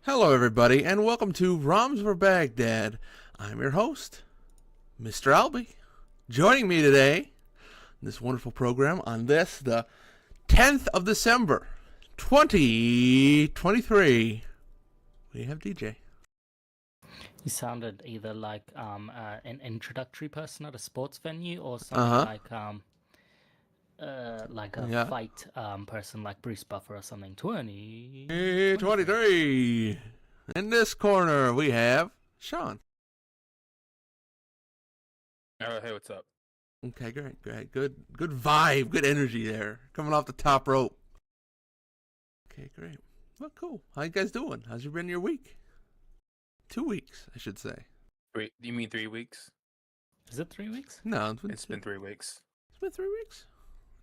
Hello, everybody, and welcome to ROMs for Baghdad. I'm your host, Mr. Albie. Joining me today in this wonderful program on this, the 10th of December, 2023, we have DJ. You sounded either like an introductory person at a sports venue or something like a fight person like Bruce Buffer or something. 23. In this corner, we have Sean. Hey, what's up? Okay, great. Good vibe, good energy there. Coming off the top rope. Okay, great. Well, cool. How you guys doing? How's been your week? 2 weeks, I should say. Wait, you mean 3 weeks? Is it 3 weeks? No, It's been 3 weeks. It's been 3 weeks?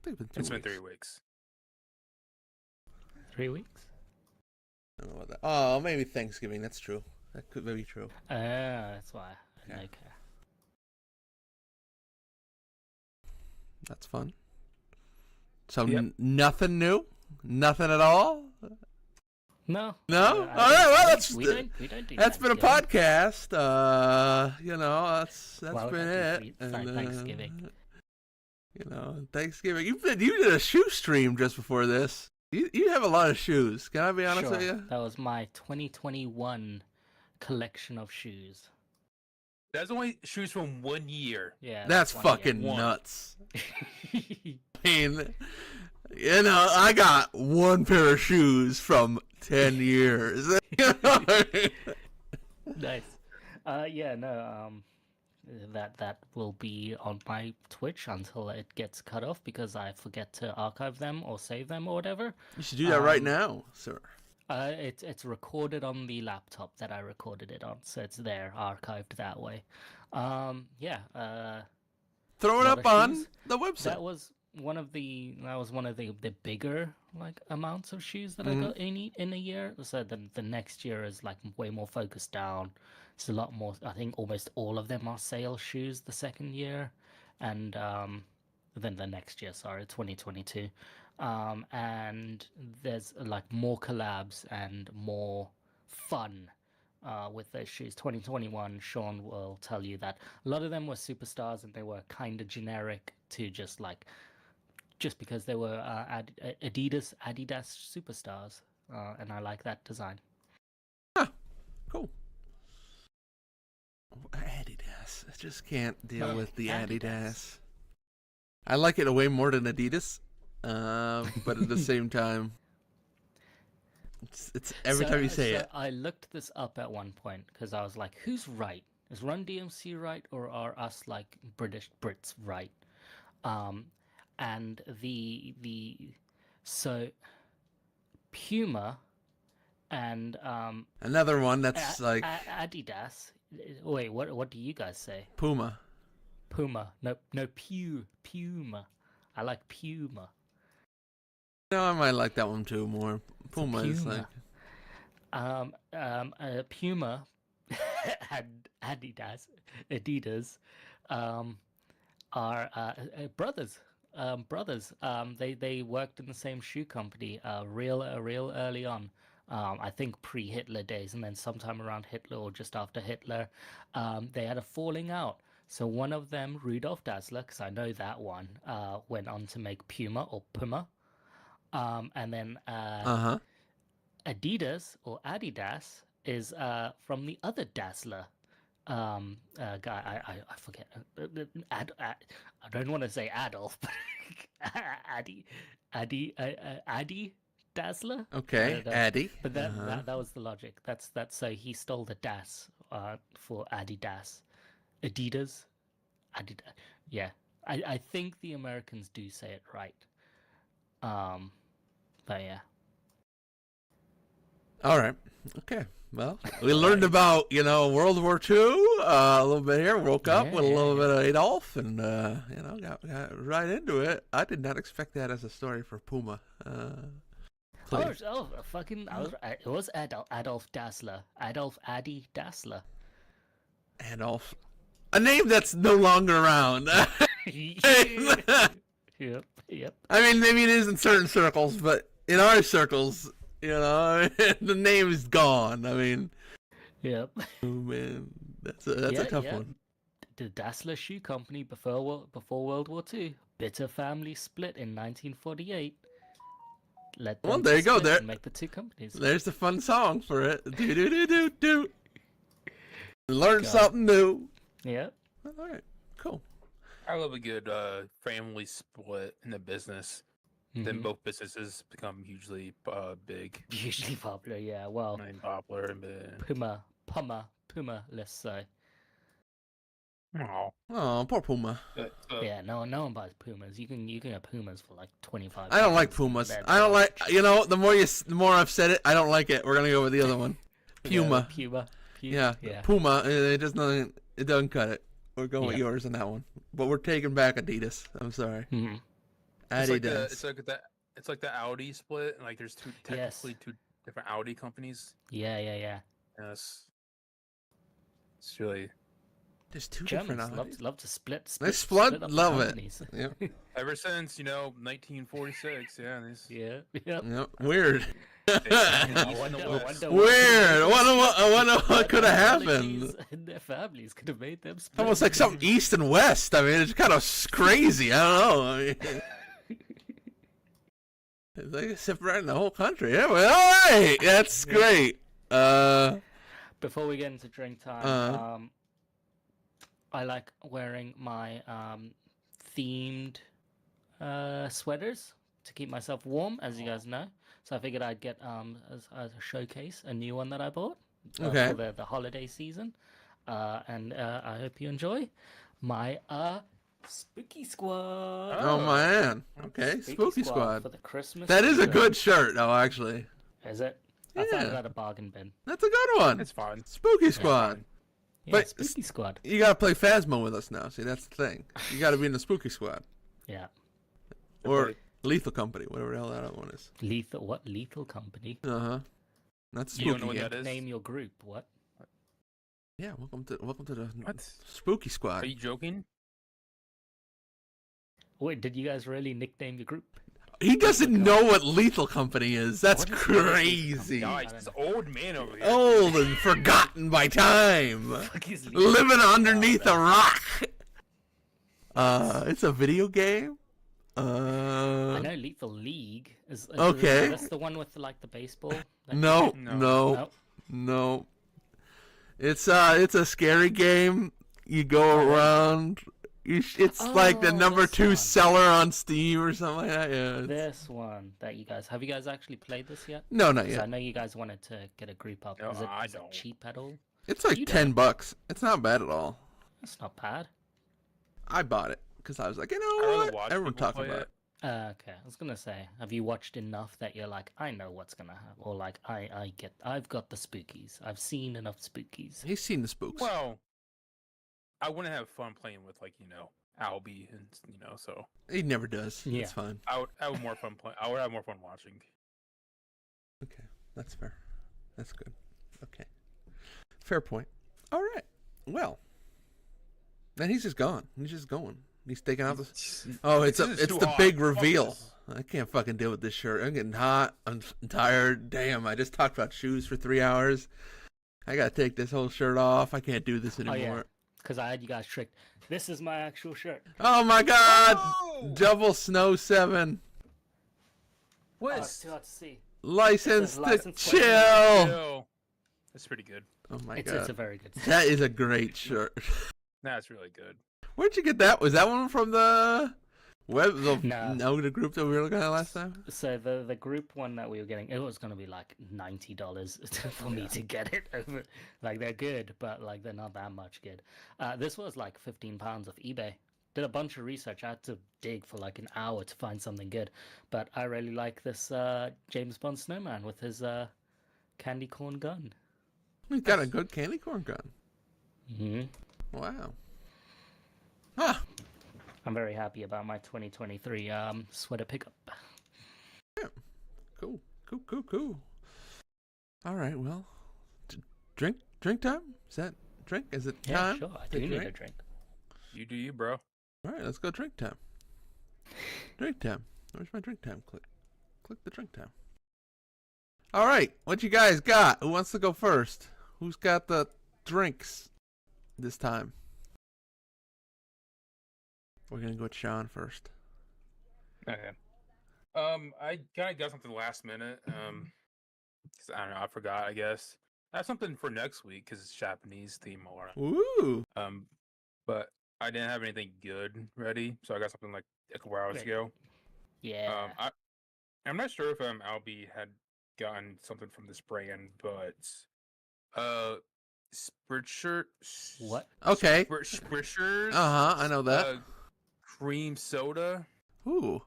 I think it's been 2 weeks. It's been 3 weeks. 3 weeks? I don't know about that. Oh, maybe Thanksgiving. That's true. That could be true. That's why. Okay. That's fun. So Yep. Nothing new? Nothing at all? No. No? All right, well, we don't do that's been a Thanksgiving. podcast. That's Well, been it. Thanksgiving. Thanksgiving. You did a shoe stream just before this. You have a lot of shoes. Can I be honest with you? That was my 2021 collection of shoes. That's only shoes from 1 year. Yeah. That's fucking nuts. I mean, I got one pair of shoes from 10 years. Nice. That will be on my Twitch until it gets cut off because I forget to archive them or save them or whatever. You should do that right now, sir. It's recorded on the laptop that I recorded it on, so it's there, archived that way. Throw it up on the website. That was one of the bigger amounts of shoes that I got in a year. So the next year is way more focused down. It's a lot more. I think almost all of them are sale shoes the second year, and then the next year. Sorry, 2022. And there's more collabs and more fun with those shoes. 2021, Sean will tell you that a lot of them were superstars and they were kind of generic to just because they were Adidas superstars, and I like that design. Cool. Adidas. I just can't deal with the Adidas. I like it way more than Adidas, but at the same time, it's every time you say it. I looked this up at one point because I was like, "Who's right? Is Run DMC right, or are us Brits right?" And so Puma and Another one that's Adidas. Wait, what do you guys say? Puma. Puma. No, Puma. I like Puma. No, I might like that one too more. Puma is like. Puma and Adidas, are brothers. They worked in the same shoe company real early on. I think pre-Hitler days, and then sometime around Hitler or just after Hitler, they had a falling out. So one of them, Rudolf Dassler, because I know that one, went on to make Puma or Puma, and then Adidas or Adidas is from the other Dassler guy. I forget. I don't want to say Adolf, but Adi Dassler. Okay, Addy. But that was the logic. That's so he stole the Das for Adidas, Adidas. Yeah, I think the Americans do say it right. But yeah. All right. Okay. Well, we learned about World War II a little bit here. Woke up with a little bit of Adolf, and got right into it. I did not expect that as a story for Puma. It was Adolf Dassler, Adolf Adi Dassler. Adolf, a name that's no longer around. Yep. I mean, maybe it is in certain circles, but in our circles, You know, the name's gone. I mean, Yep. oh man, that's a tough one. The Dassler Shoe Company before World War II. Bitter family split in 1948. Let them Well, there you go. split There, and make the two companies. there's the fun song for it. Do do do do do. Learn God. something new. Yep. All right, cool. I love a good family split in the business. Then Mhm. both businesses become hugely big Hugely popular, yeah. Well, and popular. And Puma, let's say. Oh, poor Puma. Yeah, no one buys Pumas. You can get Pumas for like 25. I don't like Pumas. I don't like. You know, the more I've said it, I don't like it. We're gonna go with the other one, Puma. Puma. Yeah, Yeah. Puma. It just doesn't. It doesn't cut it. We're going with Yeah. yours on that one, but we're taking back Adidas. I'm sorry, Mhm. Adidas. It's like the Audi split, and like there's technically two different Audi companies. Yeah. Yes, it's really There's two Germans different. love to split. They split, up the love it. companies. Yep. ever since 1946. Yeah, these Yeah. Yep. Yep. Weird. I wonder Weird. I wonder what could have happened. ideologies and their families could have made them split. Almost like something east and west. I mean, it's kind of crazy. I don't know. I mean, it's like separating the whole country. Yeah, well, all right. That's great. Before we get into drink time, I like wearing my themed sweaters to keep myself warm, as you guys know. So I figured I'd get as a showcase a new one that I bought Okay. for the holiday season, and I hope you enjoy my Spooky Squad. Oh man. Okay. Spooky Squad. For the Christmas. That is a spirit. good shirt, though. Actually, Is it? I found it Yeah. at a bargain bin. that's a good one. it's fine. Spooky Squad. Yeah, But- Spooky Squad. You gotta play Phasmo with us now. See, that's the thing. You gotta be in the Spooky Squad Yeah. or Lethal Company, whatever the hell that other one is. Lethal Company? Uh huh. That's You don't spooky. know what Yeah. that is? Name your group. What? Yeah. Welcome to the What? Spooky Are Squad. you joking? Wait, did you guys really nickname your group? He doesn't know what Lethal Company is. That's What is Lethal crazy. Guys, this old man over here. Old and forgotten by time. Fuck is Lethal? Living underneath a rock. It's a video game. I know Lethal League is. Okay. That's the one with like the baseball. that- No, No. no, No. no. It's a scary game. You go around. It's like the Oh, number this 2 one. seller on Steam or something like that. Yeah. This one that you guys have you guys actually played this yet? No, not 'Cause I yet. know you guys wanted to get a group up. No, Is it I is it don't. cheap at all? It's like You $10. It's not bad at all. That's not bad. I bought it because I was like, you I know rather what? watch Everyone people talking play about it. it. Okay, I was gonna say, have you watched enough that you're like, I know what's gonna happen, or like, I've got the spookies. I've seen enough spookies. He's seen the spooks. Well, I wouldn't have fun playing with Albie and so He never does. Yeah. It's fine. I would have more fun playing. I would have more fun watching. Okay, that's fair. That's good. Okay, fair point. All right. Well, then he's just gone. He's just going. He's taking out the. Oh, it's This is too the hot. big Fuck reveal. this. I can't fucking deal with this shirt. I'm getting hot. I'm tired. Damn, I just talked about shoes for 3 hours. I gotta take this whole shirt off. I can't do this Oh anymore. yeah, because I had you guys tricked. This is my actual shirt. Oh my god! Oh! Double Snow 7. Oh, What? it's too hard to see. License to License to chill. Yo, that's pretty good. Oh my It's god. a very good. That is a great shirt. That's really good. Where'd you get that? Was that one from the web? No. The group that we were looking at last time? So the group one that we were getting, it was gonna be like $90 for me to get it. Over. Like they're good, but like they're not that much good. This was like £15 off eBay. Did a bunch of research. I had to dig for like an hour to find something good, but I really like this James Bond snowman with his candy corn gun. He's got a good candy corn gun. hmm Wow. Huh. I'm very happy about my 2023 sweater pickup. Cool. Cool. All right. Well, drink time. Is that drink? Is it Yeah, time? sure. I to do need a drink? drink. You do you, bro. All right. Let's go drink time. Drink time. Where's my drink time? Click the drink time. All right, what you guys got? Who wants to go first? Who's got the drinks this time? We're gonna go with Sean first. Okay. I kind of got something last minute. 'Cause I don't know. I forgot. I guess I have something for next week because it's Japanese theme or Ooh. but I didn't have anything good ready, so I got something like a couple hours Great. ago. Yeah. I'm not sure if Albie had gotten something from this brand, but Spritzer. What? Okay. Spritzers. I know that. Cream soda. Ooh.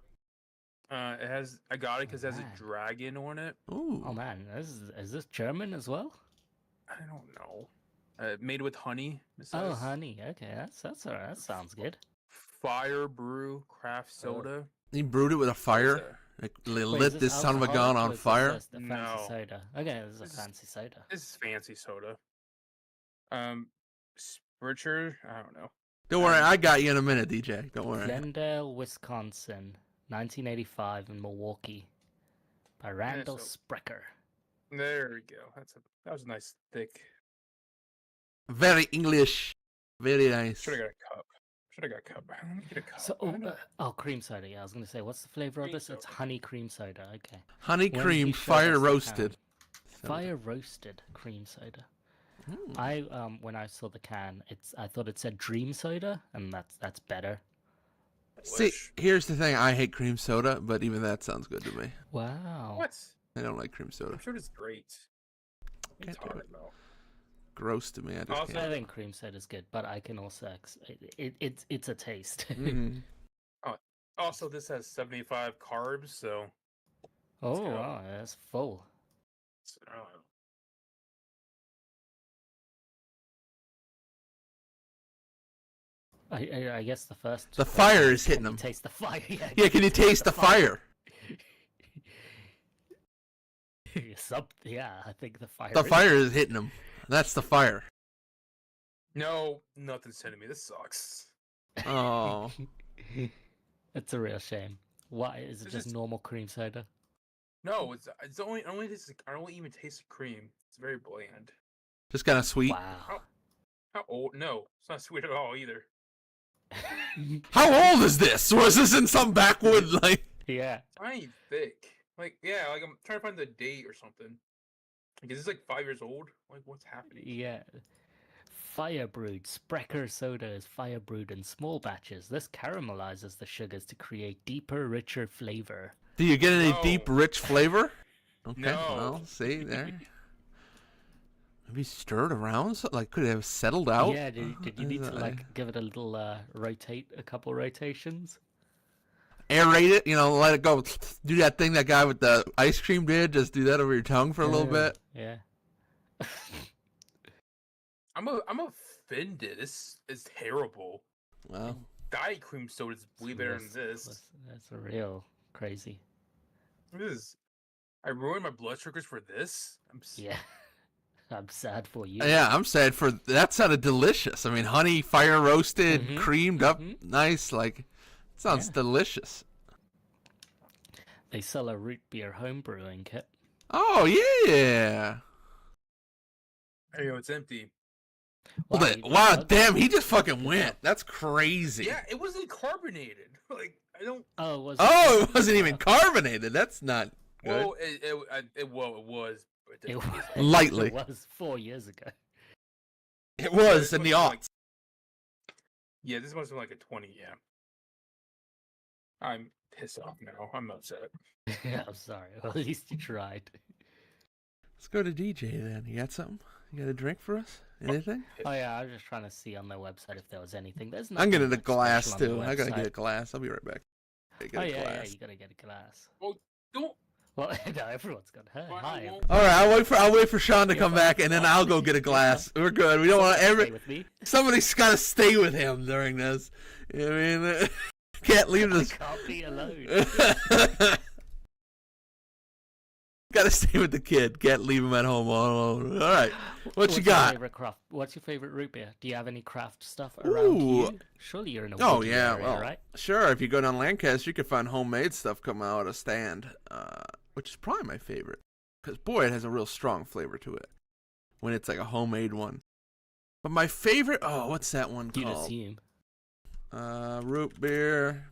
I got it because it has Man. a dragon on it. Ooh. Oh man, is this German as well? I don't know. Made with honey. It Oh, says. honey. Okay, that's alright. That sounds good. Fire brew craft soda. He brewed it with a fire. Like, Wait, lit is this son of a gun alcoholic, on or is fire. this the fancy No. soda? Okay, this is a This is- fancy soda. This is fancy soda. Spritzer. I don't know. Don't worry, I got you in a minute, DJ. Don't worry. Glendale, Wisconsin, 1985 in Milwaukee, by Randall so- Sprecher. There we go. That was a nice thick. Very English. Very nice. Should have got a cup. Let me get a cup. So, I don't- cream soda. Yeah, I was gonna say, what's the flavor of Cream this? It's soda. honey cream soda. Okay, Honey When did cream, you show fire us the roasted. fire roasted cream soda. Mm. I when I saw the can, I thought it said dream soda, and that's better. See, Wish. here's the thing. I hate cream soda, but even that sounds good to me. Wow. What? I don't like cream soda. I'm sure it's great. What are you Can't do talking it. about? Gross to me. I just Also- can't. I think cream soda is good, but I can also it's a taste. Mhm. Also, this has 75 carbs, so Oh, go. wow, that's full. I don't know. I guess the first. The question fire is can hitting you them. Taste the fire. Yeah, can you taste the fire? Yeah, I think the fire. The is- fire is hitting them. That's the fire. No, nothing's sending me. This sucks. Oh. It's a real shame. Why is it It's just just- normal cream soda? No, it's only I don't even taste the cream. It's very bland. Just kind of sweet. Wow. How old? No, it's not sweet at all either. How old is this? Was this in some backwood like? Yeah. Tiny thick. Like yeah, like I'm trying to find the date or something. Like is this like 5 years old? Like what's happening? Yeah. Fire brewed. Sprecher soda is fire brewed in small batches. This caramelizes the sugars to create deeper, richer flavor. Do you get any No. deep, rich flavor? Okay. No. Well, see there. Maybe stirred around. So, like, could it have settled out? Yeah, did you need to like give it a little a couple rotations? Aerate it? You know, let it go. Do that thing that guy with the ice cream did. Just do that over your tongue for a little bit. Yeah. I'm offended. This is terrible. Well, Diet cream soda is way better than this. That's a real crazy. I ruined my blood sugars for this. Yeah. I'm sad for you. yeah, I'm sad for that. Sounded delicious. I mean, honey, fire roasted, Mhm, creamed up, mhm. nice. Like, sounds Yeah. delicious. They sell a root beer home brewing kit. Oh yeah. There you go. It's empty. Wow, you- wow, okay. damn, he just fucking went. That's crazy. Yeah, it wasn't carbonated. Like I don't. Oh, was Oh, it wasn't even carbonated. That's not good. Well, it was. But it It doesn't was, taste like- Lightly. It was 4 years ago. It was Yeah, in the it was aughts. Yeah, this must have been like a 20. Yeah. I'm pissed off now. I'm upset. I'm sorry. Well, at least you tried. Let's go to DJ then. You got something? You got a drink for us? Anything? Oh yeah, I was just trying to see on their website if there was anything. There's I'm nothing getting a much glass special on too. the I gotta get a website. glass. I'll be right back. I get Oh a yeah, glass. you gotta get a glass. Well, don't. Well, no, everyone's got her. Why Hi. won't- All right, I'll wait for Sean to Yeah, come fine. back, and then I'll go get a glass. We're good. We don't want Stay every. with me. Somebody's got to stay with him during this. You know what I mean, can't leave I this. can't be alone. Got to stay with the kid. Can't leave him at home all alone. All right, what What's you your got? favorite craft? What's your favorite root beer? Do you have any craft stuff around Ooh. you? Surely you're in a Oh woody yeah, area, well, right? sure. If you go down Lancaster, you can find homemade stuff coming out of a stand, which is probably my favorite. because boy, it has a real strong flavor to it when it's like a homemade one. But my favorite, what's that one You'd called? assume. Root beer,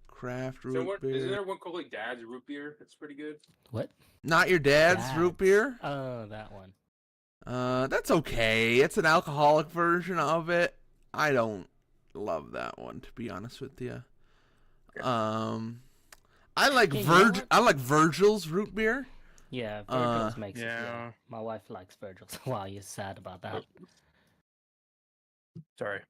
craft root beer. Is there one called like Dad's root beer? That's pretty good. What? Not your dad's root beer. Oh, that one. That's okay. It's an alcoholic version of it. I don't love that one, to be honest with you. Okay. I like I like Virgil's root beer. Yeah, Virgil's makes it. yeah. Yeah. My wife likes Virgil's. Wow, you're sad about that. Sorry.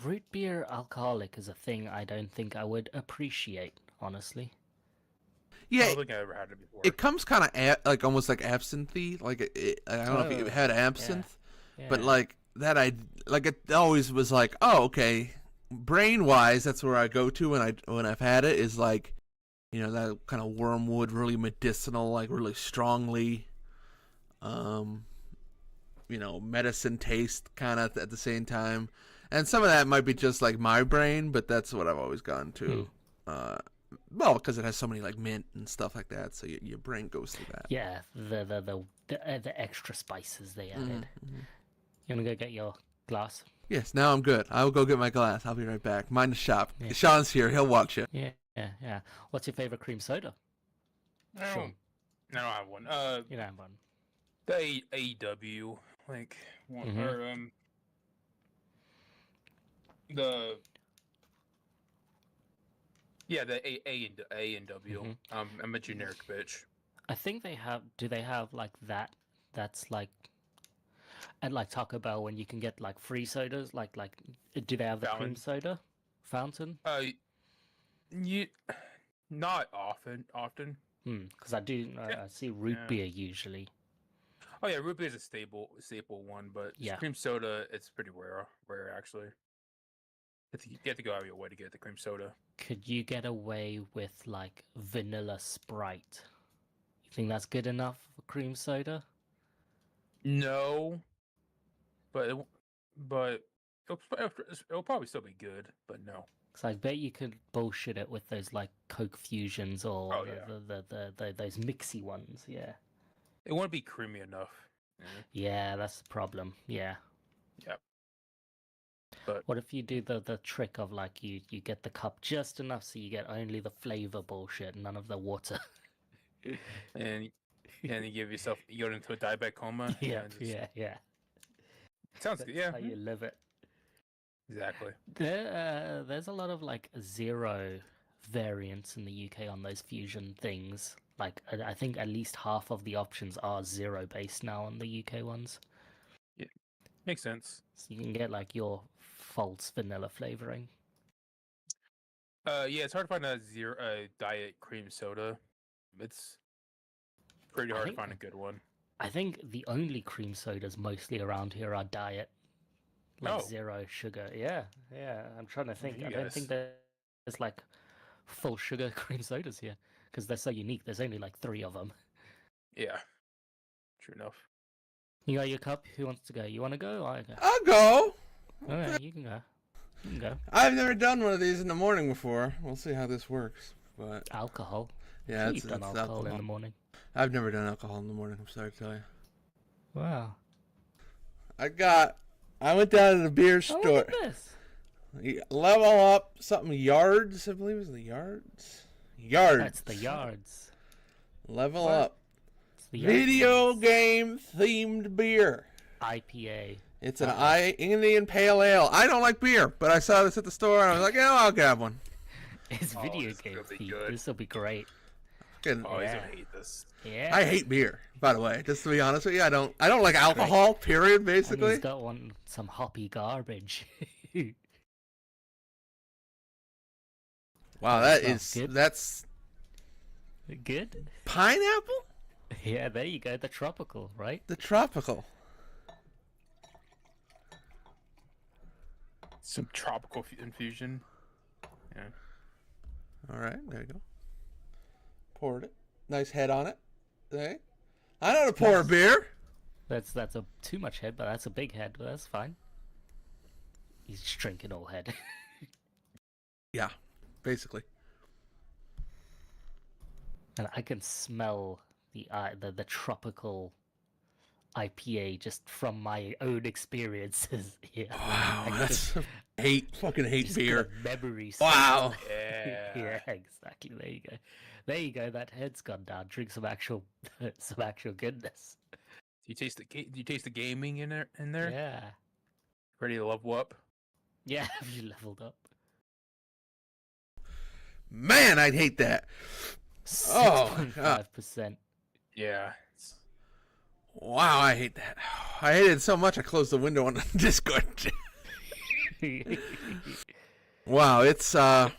Root beer alcoholic is a thing I don't think I would appreciate, honestly. I Yeah, don't think I ever had it before. it comes kind of like almost like absinthe. Like I don't know if you had absinthe, Yeah. but like that it always was like, oh, okay. Brain wise, that's where I go to when I've had it, is like, you know, that kind of wormwood, really medicinal, like really strongly, you know, medicine taste kind of at the same time. And some of that might be just like my brain, but that's what I've always gone to. Well, because it has so many like mint and stuff like that, so your brain goes to that. Yeah, the extra spices they added. Mm-hmm. You wanna go get your glass? Yes, now I'm good. I will go get my glass. I'll be right back. Mind the shop. Yeah. Sean's here. He'll watch you. Yeah. What's your favorite cream soda? I don't have one. You don't have one. The AEW, like, one, or the A and W. I'm a generic bitch. I think they have. Do they have like that? That's like, and like Taco Bell when you can get like free sodas. Like, do they have the cream soda fountain? You not often. Because I do. I see root beer usually. Oh yeah, root beer is a staple one, but cream soda, it's pretty rare actually. You have to go out of your way to get the cream soda. Could you get away with like vanilla Sprite? You think that's good enough for cream soda? No, but it'll probably still be good, but no. Because I bet you could bullshit it with those like Coke Fusions or those mixy ones. Yeah. It won't be creamy enough. Yeah, that's the problem. Yeah. Yep. But what if you do the trick of like you get the cup just enough so you get only the flavor bullshit, none of the water. and you go into a diabetic coma. Yeah. Sounds good. Yeah. How you live it. Exactly. There's a lot of like zero variants in the UK on those fusion things. Like I think at least half of the options are zero based now on the UK ones. Yeah, makes sense. So you can get like your false vanilla flavoring. Yeah, it's hard to find a diet cream soda. It's pretty hard to find a good one. I think the only cream sodas mostly around here are diet. Like zero sugar. Yeah. I'm trying to think. I don't think there's like full sugar cream sodas here because they're so unique. There's only like 3 of them. Yeah. True enough. You got your cup? Who wants to go? You want to go? I'll go. I'll go. Okay, you can go. You can go. I've never done one of these in the morning before. We'll see how this works. But alcohol. Yeah, you've done alcohol in the morning. I've never done alcohol in the morning. I'm sorry to tell you. Wow. I went down to the beer store. Look at this. Level Up something Yards, I believe it was the Yards. That's the Yards. Level Up. Video game themed beer. IPA. It's an Indian Pale Ale. I don't like beer, but I saw this at the store and I was like, yeah, I'll grab one. It's video game themed. This will be great. He's gonna hate this. Yeah. I hate beer, by the way. Just to be honest with you, I don't like alcohol. Period. Basically. And he's got some hoppy garbage. Wow, that's good. Pineapple. Yeah, there you go. The tropical, right? The tropical. Some tropical infusion. Yeah. All right, there you go. Poured it. Nice head on it. Hey, I know how to pour a beer. That's a too much head, but that's a big head. But that's fine. He's just drinking all head. Yeah, basically. And I can smell the tropical IPA just from my own experiences. Yeah. Wow, I that's fucking hate just beer. got memories. Wow. Yeah. Yeah, exactly. There you go. There you go. That head's gone down. Drink some actual, some actual goodness. Do you taste do you taste the gaming in there? In there? Yeah. Ready to level up? Yeah. Have you leveled up? Man, I'd hate that. Oh, my God. 6.5%. Yeah. Wow, I hate that. I hate it so much I closed the window on Discord. Wow, it's Yeah.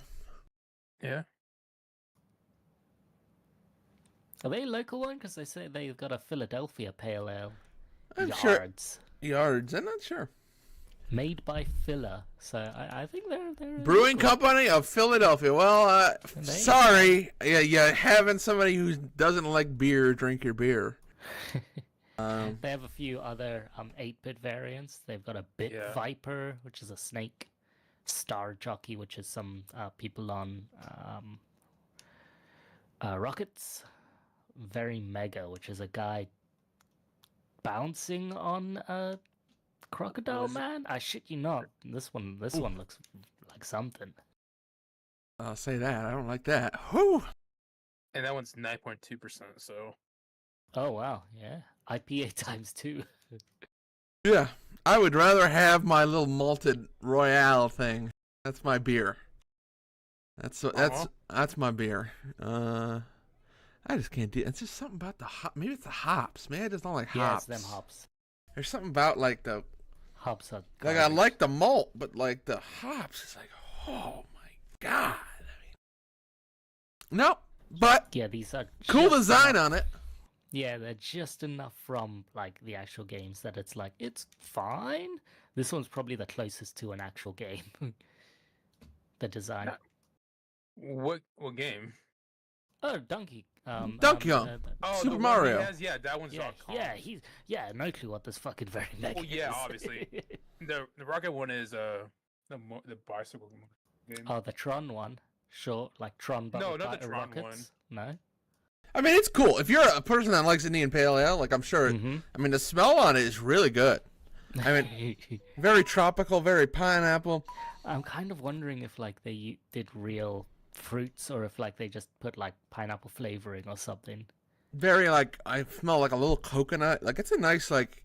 Are they a local one? Because they say they've got a Philadelphia Pale Ale. I'm sure Yards. yards. I'm not sure. Made by Filler. So I think they're a Brewing local. Company of Philadelphia. Well, There you sorry, yeah, having somebody who doesn't like beer drink your beer. They have a few other 8-bit variants. They've got a Bit Yeah. Viper, which is a snake. Star Jockey, which is some people on rockets. Very Mega, which is a guy bouncing on a crocodile Was it- man. I shit you not. This one looks like something. I'll say that. I don't like that. Whew. And that one's 9.2%. So Oh wow, yeah. IPA times 2. Yeah, I would rather have my little malted Royale thing. That's my beer. That's my beer. I just can't do it. It's just something about the hop. Maybe it's the hops. Maybe I just don't like Yeah, it's hops. them hops. There's something about like the Hops are like I garbage. like the malt, but like the hops, it's like, oh my god. No, but Yeah, these are cool just design enough- on it. Yeah, they're just enough from like the actual games that it's like it's fine. This one's probably the closest to an actual game. The design. what game? Oh, Donkey. Donkey Kong. Oh, Super the one Mario. He has, yeah, that one's Yeah, Donkey Kong. no clue what this fucking very mega Well, yeah, is. obviously. The rocket one is the bicycle game. Oh, the Tron one. Sure, like Tron, but No, with not the Tron rockets. No. I mean, it's cool. If you're a person that likes Indian Pale Ale, like I'm sure. Mm-hmm. I mean, the smell on it is really good. I mean, very tropical, very pineapple. I'm kind of wondering if like they did real fruits or if like they just put like pineapple flavoring or something. Very like I smell like a little coconut. Like it's a nice like,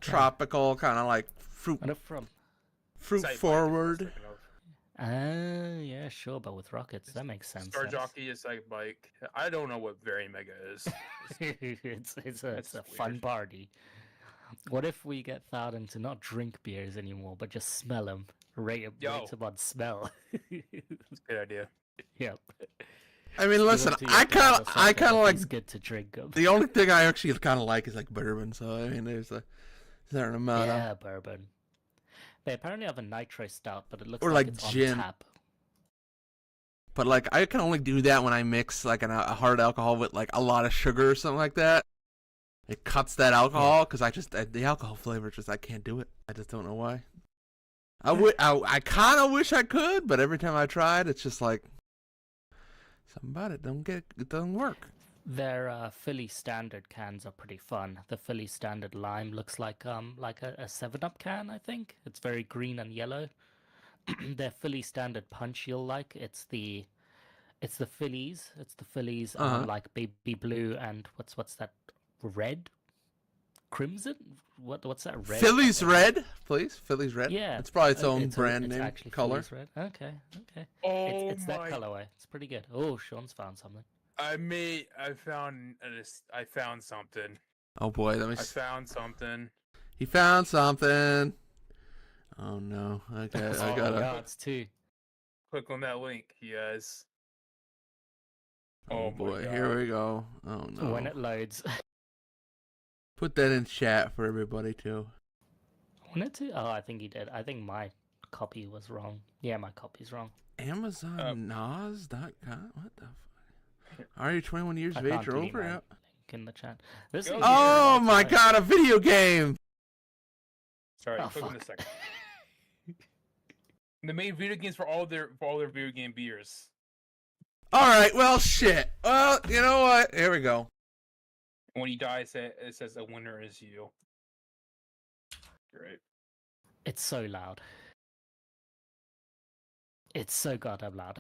tropical kind of like fruit And from forward. yeah, sure, but with rockets, that makes sense. Star yes. Jockey is like bike. I don't know what Very Mega is. it's a That's fun weird. party. What if we get Thouden to not drink beers anymore, but just smell them? Rate Yo. them on smell. Good idea. Yep. I mean, listen, Give 'em to your I dad kind or of something if like It's good to drink them. the only thing I actually kind of like is like bourbon. So I mean, there's a certain amount of Yeah, bourbon. They apparently have a nitro stout, but it looks Or like like it's gin. on tap. But like I can only do that when I mix like a hard alcohol with like a lot of sugar or something like that. It cuts that alcohol because the alcohol flavor just I can't do it. I just don't know why. I kind of wish I could, but every time I tried, it's just like something about it it doesn't work. Their Philly Standard cans are pretty fun. The Philly Standard lime looks like a 7-Up can, I think. It's very green and yellow. Their Philly Standard punch you'll like. It's the Phillies. It's the Phillies like baby blue and what's that red? Crimson? What's that red? Philly's red, please. Philly's red. Yeah. It's probably its own it's brand it's name actually color. Phillies red. Okay. Oh It's that my! colorway. It's pretty good. Oh, Sean's found something. I found something. Oh boy, let me. I found something. He found something. Oh no. Okay, I Oh, gotta. yeah, it's two. Click on that link, you guys. Oh my boy, God. here we go. Oh no. When it loads. Put that in chat for everybody too. Wanted to? Oh, I think he did. I think my copy was wrong. Yeah, my copy's wrong. AmazonNaz.com? What the fuck? Are you 21 years I of age can't or delete over? my Yep. link in the chat. This Go is Oh here, my that's god, a video game! Sorry, Oh, click on fuck. the second. They made video games for all their video game beers. All right. Well, shit. Well, you know what? Here we go. And when you die, it says the winner is you. Great. It's so loud. It's so goddamn loud.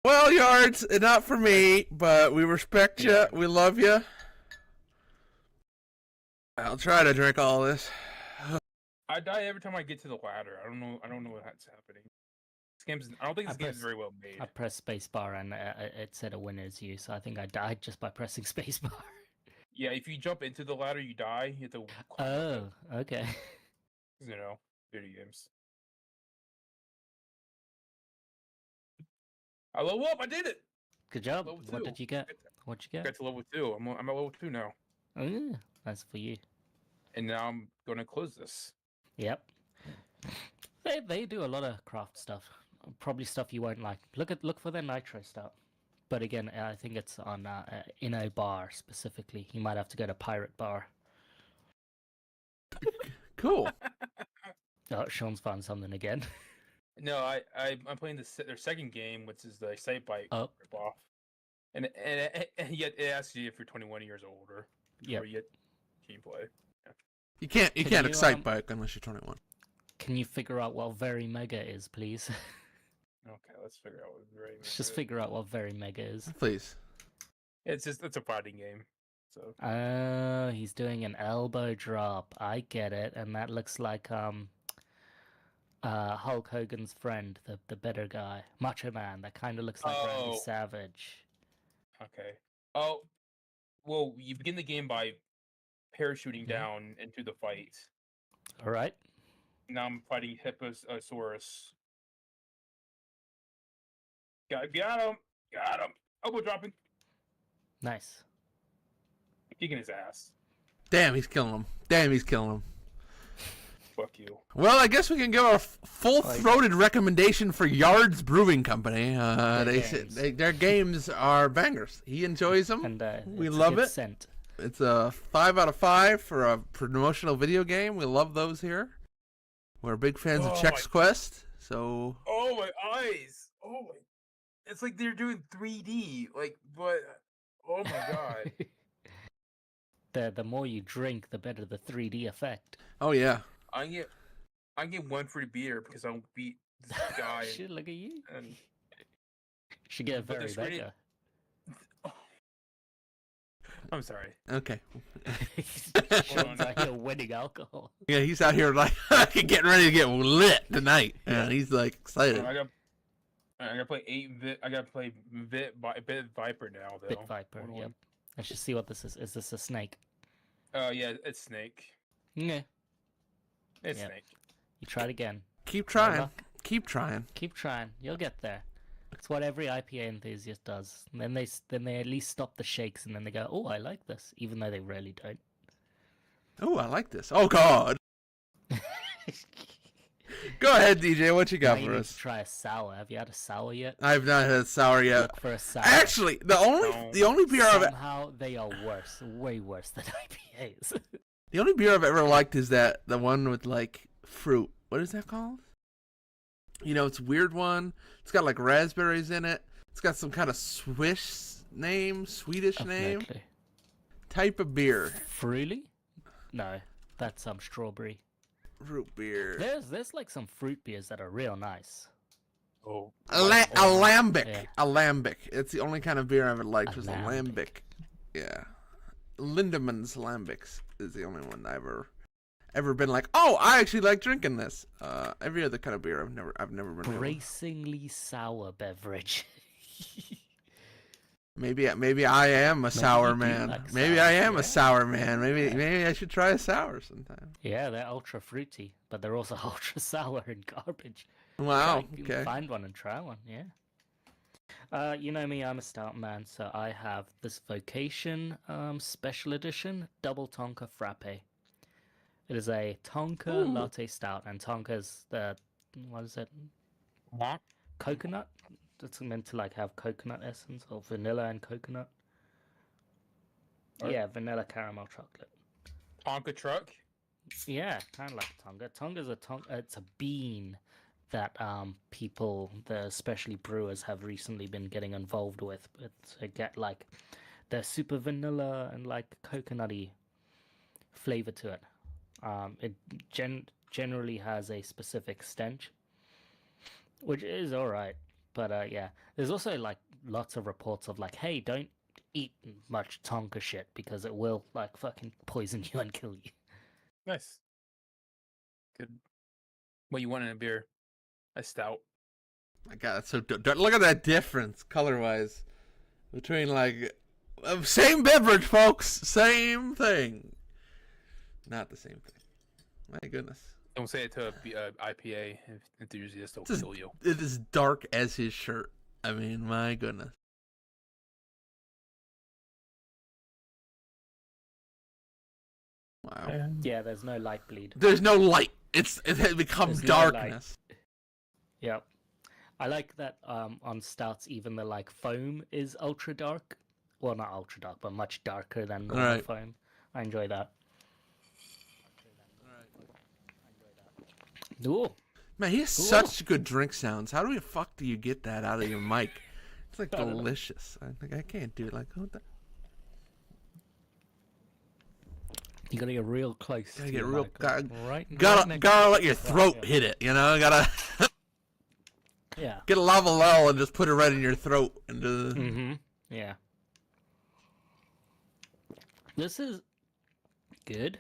Well, Yards, not for me, but we respect you. Yeah. We love you. I'll try to drink all this. I die every time I get to the ladder. I don't know what's happening. This game's. I don't think this game's very well made. I pressed spacebar and it said a winner is you, so I think I died just by pressing spacebar. Yeah, if you jump into the ladder, you die. You have to. Climb up Oh, okay. it. Video games. I level up. I did it. Good job. Level What 2. did you get? What'd you I get? got to level 2. I'm at level 2 now, Oh, that's for you. and now I'm gonna close this. Yep. They do a lot of craft stuff. Probably stuff you won't like. Look for their nitro stuff. But again, I think it's on Inno Bar specifically. You might have to go to Pirate Bar. Cool. Oh, Sean's found something again. No, I'm playing their second game, which is the Sight Bite Oh. ripoff, and yet it asks you if you're 21 years or older before you get gameplay. You can't Can you, excite bike unless you're 21. Can you figure out what Very Mega is, please? Okay, let's figure out what very. Let's just figure out what Very Mega is. Please. It's a fighting game. So Oh, he's doing an elbow drop. I get it, and that looks like Hulk Hogan's friend, the better guy, Macho Man. That kind of looks like Randy Oh. Savage. okay. Oh, well, you begin the game by parachuting down into the fight. All right. Now I'm fighting Hipposaurus. Got him! Got him! Elbow dropping, Nice. kicking his ass. Damn, he's killing him. Fuck you. Well, I guess we can give our full-throated recommendation for Yards Brewing Company. Their games are bangers. He enjoys them. And we it's a love good it. Scent. It's a 5 out of 5 for a promotional video game. We love those here. We're big fans of Chex Quest, so... Oh, my eyes! Oh, my... It's like they're doing 3D, but... Oh, my God. The more you drink, the better the 3D effect. Oh, yeah. I get one free beer because I'll beat this guy. Shit, look at you. And Should get a But Very the screen- Mega. I'm sorry. Okay. Sean's out here winning alcohol. Yeah, he's out here like getting ready to get lit tonight. And he's like excited. I gotta play 8-bit. I gotta play Bit Viper now though. Bit Viper, Hold yep. on. Let's just see what this is. Is this a snake? Yeah, it's Snake. Yeah. It's Yep. Snake. You try it again. Keep Good trying. luck. Keep trying. Keep trying. You'll get there. It's what every IPA enthusiast does. And then they at least stop the shakes and then they go, "Oh, I like this," even though they really don't. Oh, I like this. Oh God. Go ahead, DJ. What you Now got you for need us? to try a sour. Have you had a sour yet? I've not had sour yet. Look for a sour. Actually, the only beer Somehow they are worse, way worse than IPAs. the only beer I've ever liked is the one with like fruit. What is that called? You know, it's a weird one. It's got like raspberries in it. It's got some kind of Swedish name Definitely. type of beer. Fruity? No, that's strawberry. Root beer. There's like some fruit beers that are real nice. Oh. Alambic. Yeah. Alambic. It's the only kind of beer I've ever liked was Alambic. Alambic. Yeah. Lindemann's Lambics is the only one I've ever been like, oh, I actually like drinking this. Every other kind of beer I've never been able. Bracingly sour beverage. Maybe I am a sour you do man. like Maybe sour, I am yeah. a sour man. Maybe Yeah. maybe I should try a sour sometime. Yeah, they're ultra fruity, but they're also ultra sour and garbage. Wow. You can Okay. find one and try one, yeah. You know me, I'm a stout man, so I have this Vocation special edition double Tonka Frappe. It is a Tonka latte stout, and Tonka's what is it? What? Coconut? It's meant to like have coconut essence or vanilla and coconut. Or- Yeah, vanilla caramel chocolate. Tonka truck. Yeah, kind of like Tonga. Tonga's it's a bean that people, especially brewers, have recently been getting involved with to get like the super vanilla and like coconutty flavor to it. It generally has a specific stench, which is all right. But yeah, there's also like lots of reports of like, hey, don't eat much Tonka shit because it will like fucking poison you and kill you. Nice. Good. What you want in a beer? A stout. My God, that's so look at that difference color-wise between like same beverage, folks, same thing, not the same thing. My goodness, Don't say it to a IPA enthusiast. They'll kill you. it is dark as his shirt. I mean, my goodness. Wow. Yeah, there's no light bleed. There's no light. It has become There's no darkness. Yep. I like that on stouts, even the like foam is ultra dark. Well, not ultra dark, but much darker than normal Right. foam. I enjoy that. Ooh. Man, he has such good drink sounds. How the fuck do you get that out of your mic? It's like I don't know. delicious. I can't do it. Like, what the? You gotta get real close. Gotta to get your real. mic, Gotta right next gotta let your to it. throat Yeah. hit it. You know, gotta Yeah. get a lava lull and just put it right in your throat. And Mm-hmm. Yeah. This is good.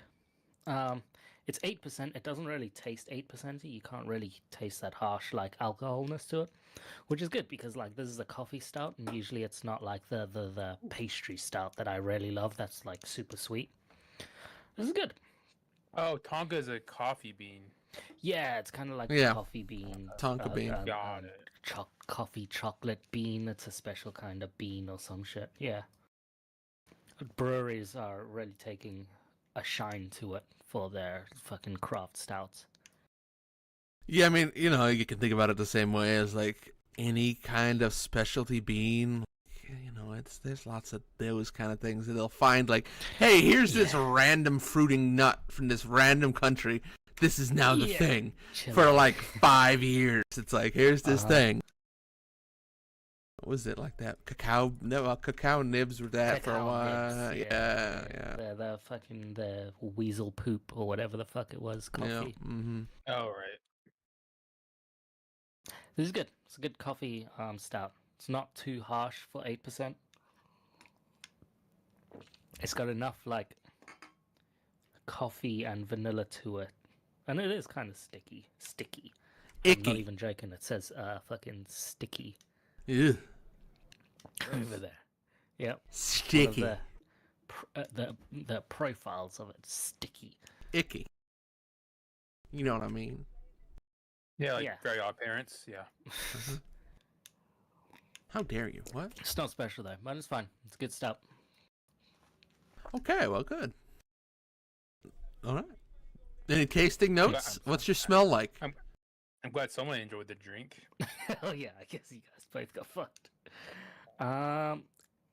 It's 8%. It doesn't really taste 8%. You can't really taste that harsh like alcoholness to it, which is good because like this is a coffee stout, and usually it's not like the pastry stout that I really love. That's like super sweet. This is good. Oh, Tonka is a coffee bean. Yeah, it's kind of like Yeah. a coffee bean. Tonka bean. Got it. Coffee chocolate bean. It's a special kind of bean or some shit. Yeah. Breweries are really taking a shine to it for their fucking craft stouts. yeah, I mean, you know, you can think about it the same way as like any kind of specialty bean. You know, there's lots of those kind of things that they'll find. Like, hey, here's this random fruiting nut from this random country. This is now the Yeah. thing Chill for out. like 5 years. It's like, here's this Uh-huh. thing. What was it like that? Cacao nibs were that for a Cacao while. nibs, Yeah. The fucking the weasel poop or whatever the fuck it was. Coffee. Yeah. Mm-hmm. Oh, right. This is good. It's a good coffee stout. It's not too harsh for 8%. It's got enough like coffee and vanilla to it, and it is kind of sticky. I'm not Icky. even joking. It says fucking sticky Ew. over there. Yep. One of Sticky. the profiles of it sticky. Icky. You know what I mean? Yeah, like Yeah. Very Odd Parents. Yeah. How dare you? What? It's not special though, but it's fine. It's good stuff. Okay, well, good. All right. Any tasting notes? What's your smell like? I'm glad someone enjoyed the drink. Oh yeah, I guess you guys both got fucked.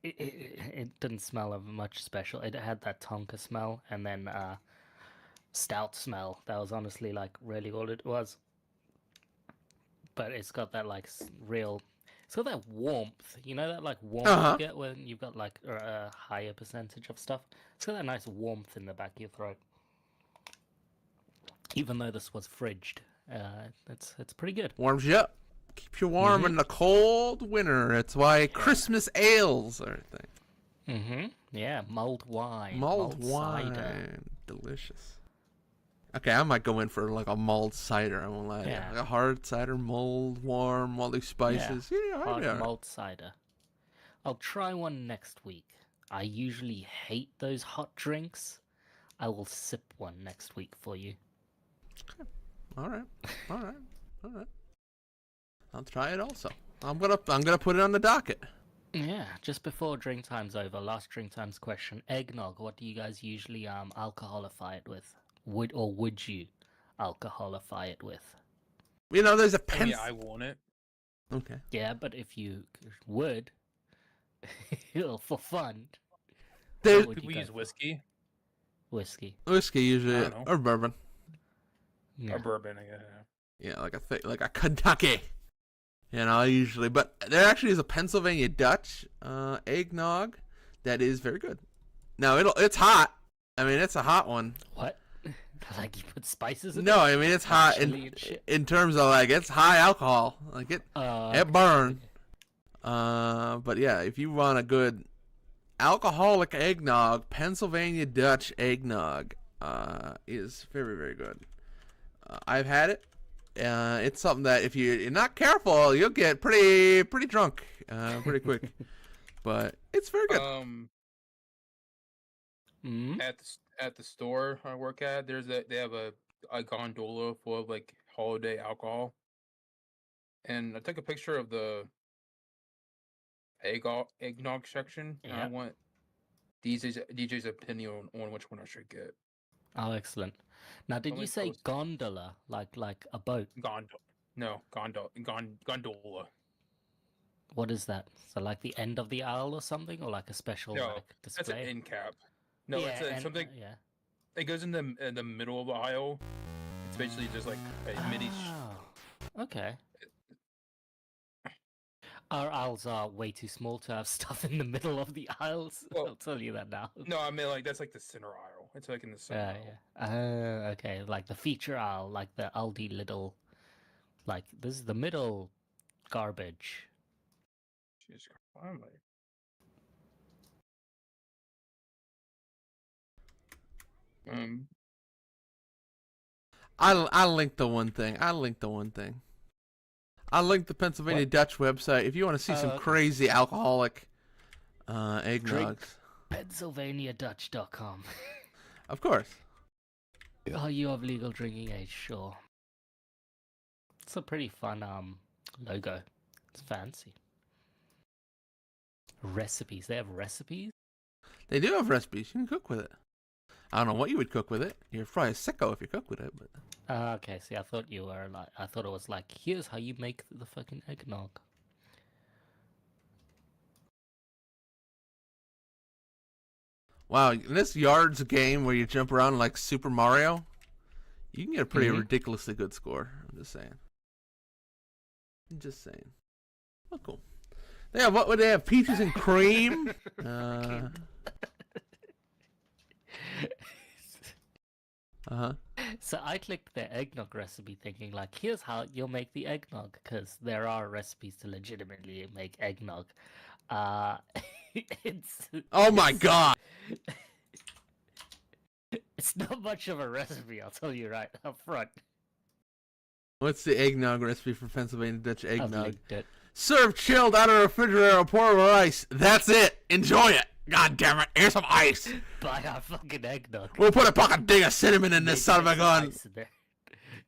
It didn't smell of much special. It had that Tonka smell and then stout smell. That was honestly like really all it was. But it's got that like real. It's got that warmth. You know that like warmth Uh-huh. you get when you've got like a higher percentage of stuff. It's got that nice warmth in the back of your throat. Even though this was fridged, it's pretty good. Warms you up. Keeps you warm in the cold winter. It's why Christmas ales are a thing. Mm-hmm. Yeah, mulled wine. Mulled wine. cider. Delicious. Okay, I might go in for like a mulled cider. I won't lie. Yeah. Like a hard cider, mulled, warm, all these spices. Yeah, Hot yeah. malt cider. I'll try one next week. I usually hate those hot drinks. I will sip one next week for you. All right. I'll try it also. I'm gonna put it on the docket. Yeah, just before drink time's over, last drink time's question. Eggnog, what do you guys usually alcoholify it with? Would you alcoholify it with? You know, there's a Oh, pen. yeah, I want it. Okay. Yeah, but if you would, for fun, There's what would Could you we go use for? whiskey Whiskey. whiskey I usually don't know. or bourbon. Yeah. or bourbon? I guess. Yeah, like a Kentucky. Usually, but there actually is a Pennsylvania Dutch eggnog that is very good. Now it's hot. I mean, it's a hot one. What? Like you put spices in No, it? I mean it's Like hot chili and shit? in terms of like it's high alcohol. Like it Okay, burns. okay. But yeah, if you want a good alcoholic eggnog, Pennsylvania Dutch eggnog is very, very good. I've had it. It's something that if you're not careful, you'll get pretty drunk pretty quick. But it's very good. Mm? At the store I work at, they have a gondola full of like holiday alcohol, and I took a picture of the eggnog section, and I Yeah. want DJ's opinion on which one I should get. Oh, excellent. Now, did Let you me say post gondola, like a boat? Gondola. What is that? So, like the end of the aisle or something, or like a special No, like that's an display? end cap. No, yeah, it's something. yeah. It goes in the middle of the aisle. It's basically just like a mini. Oh, okay. Our aisles are way too small to have stuff in the middle of the aisles. Well, I'll tell you that now. No, I mean like that's like the center aisle. It's like in the center aisle. Yeah. Okay. Like the feature aisle, like the Aldi little, like this is the middle garbage. Jesus Christ, I'll link the one thing. I'll link the Pennsylvania Dutch website if you want to see some okay. crazy alcoholic eggnogs. PennsylvaniaDutch.com. Of course. Are you of legal drinking age? Sure. It's a pretty fun logo. It's fancy. Recipes. They have recipes? They do have recipes. You can cook with it. I don't know what you would cook with it. You're probably a sicko if you cook with it, but Okay, see, I thought it was like, here's how you make the fucking eggnog. wow, in this yards game where you jump around like Super Mario, you can get a pretty ridiculously good score. I'm just saying. Oh, cool. Yeah, what would they have? Peaches and cream? So I clicked their eggnog recipe thinking like, here's how you'll make the eggnog, because there are recipes to legitimately make eggnog. Oh my god! It's not much of a recipe, I'll tell you right up front. What's the eggnog recipe for Pennsylvania Dutch I've eggnog? linked it. Serve chilled out of the refrigerator or pour over ice. That's it. Enjoy it. God damn it. Here's some ice. Buy our fucking eggnog. We'll put a fucking ding of cinnamon in this son of a gun.